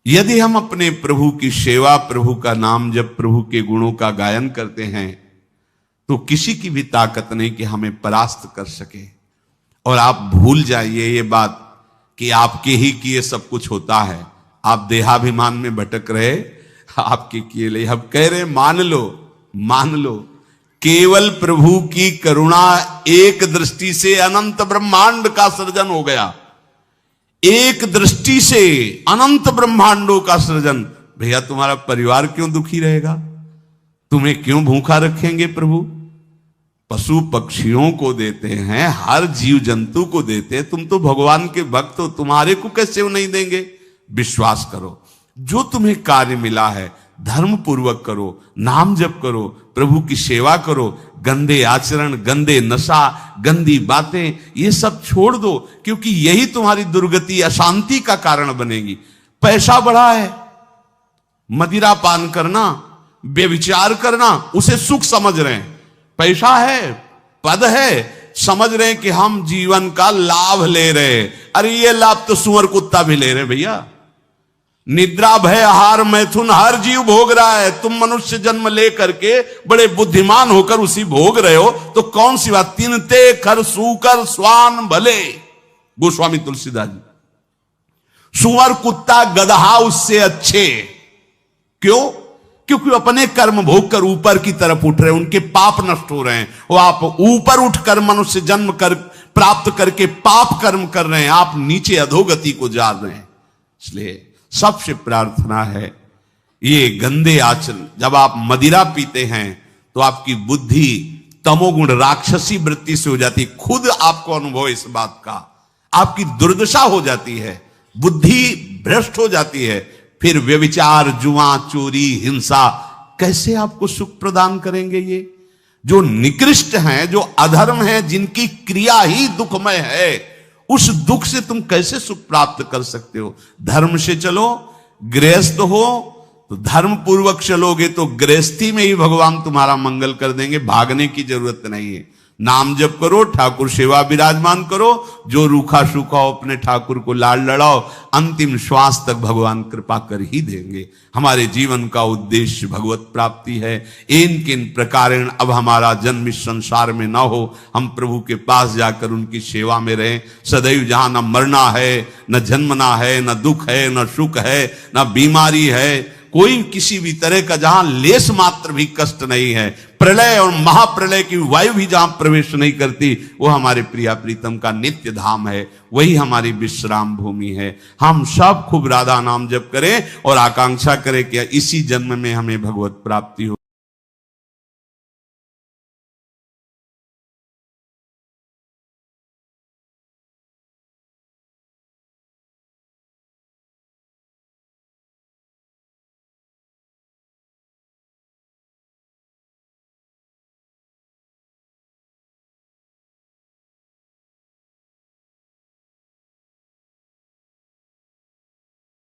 यदि हम अपने प्रभु की सेवा, प्रभु का नाम जब, प्रभु के गुणों का गायन करते हैं, तो किसी की भी ताकत नहीं कि हमें परास्त कर सके। और आप भूल जाइए ये बात कि आपके ही किए सब कुछ होता है। आप देहाभिमान में भटक रहे, आपके किए ले। हम कह रहे मान लो, मान लो, केवल प्रभु की करुणा एक दृष्टि से अनंत ब्रह्मांड का सृजन हो गया। एक दृष्टि से अनंत ब्रह्मांडों का सृजन। भैया तुम्हारा परिवार क्यों दुखी रहेगा? तुम्हें क्यों भूखा रखेंगे प्रभु? पशु पक्षियों को देते हैं, हर जीव जंतु को देते हैं। तुम तो भगवान के भक्त हो, तुम्हारे को कैसे वो नहीं देंगे? विश्वास करो, जो तुम्हें कार्य मिला है धर्म पूर्वक करो, नाम जप करो, प्रभु की सेवा करो। गंदे आचरण, गंदे नशा, गंदी बातें, ये सब छोड़ दो, क्योंकि यही तुम्हारी दुर्गति, अशांति का कारण बनेगी। पैसा बढ़ा है, मदिरा पान करना, व्यभिचार करना, उसे सुख समझ रहे हैं। पैसा है, पद है, समझ रहे हैं कि हम जीवन का लाभ ले रहे हैं। अरे ये लाभ तो सुअर कुत्ता भी ले रहे भैया। निद्रा भय आहार मैथुन हर जीव भोग रहा है। तुम मनुष्य जन्म ले करके बड़े बुद्धिमान होकर उसी भोग रहे हो, तो कौन सी बात? तिनते खर सूकर स्वान भले, गोस्वामी तुलसीदास जी। सुअर कुत्ता गदहा उससे अच्छे। क्यों? क्योंकि अपने कर्म भोग कर ऊपर की तरफ उठ रहे हैं, उनके पाप नष्ट हो रहे हैं। वो आप ऊपर उठकर मनुष्य जन्म कर प्राप्त करके पाप कर्म कर रहे हैं, आप नीचे अधोगति को जा रहे हैं। इसलिए सबसे प्रार्थना है, ये गंदे आचरण, जब आप मदिरा पीते हैं तो आपकी बुद्धि तमोगुण राक्षसी वृत्ति से हो जाती। खुद आपको अनुभव इस बात का। आपकी दुर्दशा हो जाती है, बुद्धि भ्रष्ट हो जाती है, फिर व्यभिचार, जुआ, चोरी, हिंसा कैसे आपको सुख प्रदान करेंगे? ये जो निकृष्ट हैं, जो अधर्म हैं, जिनकी क्रिया ही दुखमय है, उस दुख से तुम कैसे सुख प्राप्त कर सकते हो? धर्म से चलो, गृहस्थ हो तो धर्म पूर्वक चलोगे तो गृहस्थी में ही भगवान तुम्हारा मंगल कर देंगे, भागने की जरूरत नहीं है। नाम जप करो, ठाकुर सेवा विराजमान करो, जो रूखा सूखा हो अपने ठाकुर को लाड लड़ाओ, अंतिम श्वास तक भगवान कृपा कर ही देंगे। हमारे जीवन का उद्देश्य भगवत प्राप्ति है। इन किन प्रकारेण अब हमारा जन्म इस संसार में न हो, हम प्रभु के पास जाकर उनकी सेवा में रहें सदैव, जहां न मरना है, न जन्मना है, न दुख है, न सुख है, न बीमारी है, कोई किसी भी तरह का जहां लेस मात्र भी कष्ट नहीं है, प्रलय और महाप्रलय की वायु भी जहां प्रवेश नहीं करती, वो हमारे प्रिया प्रीतम का नित्य धाम है, वही हमारी विश्राम भूमि है। हम सब खूब राधा नाम जप करें और आकांक्षा करें कि इसी जन्म में हमें भगवत प्राप्ति हो।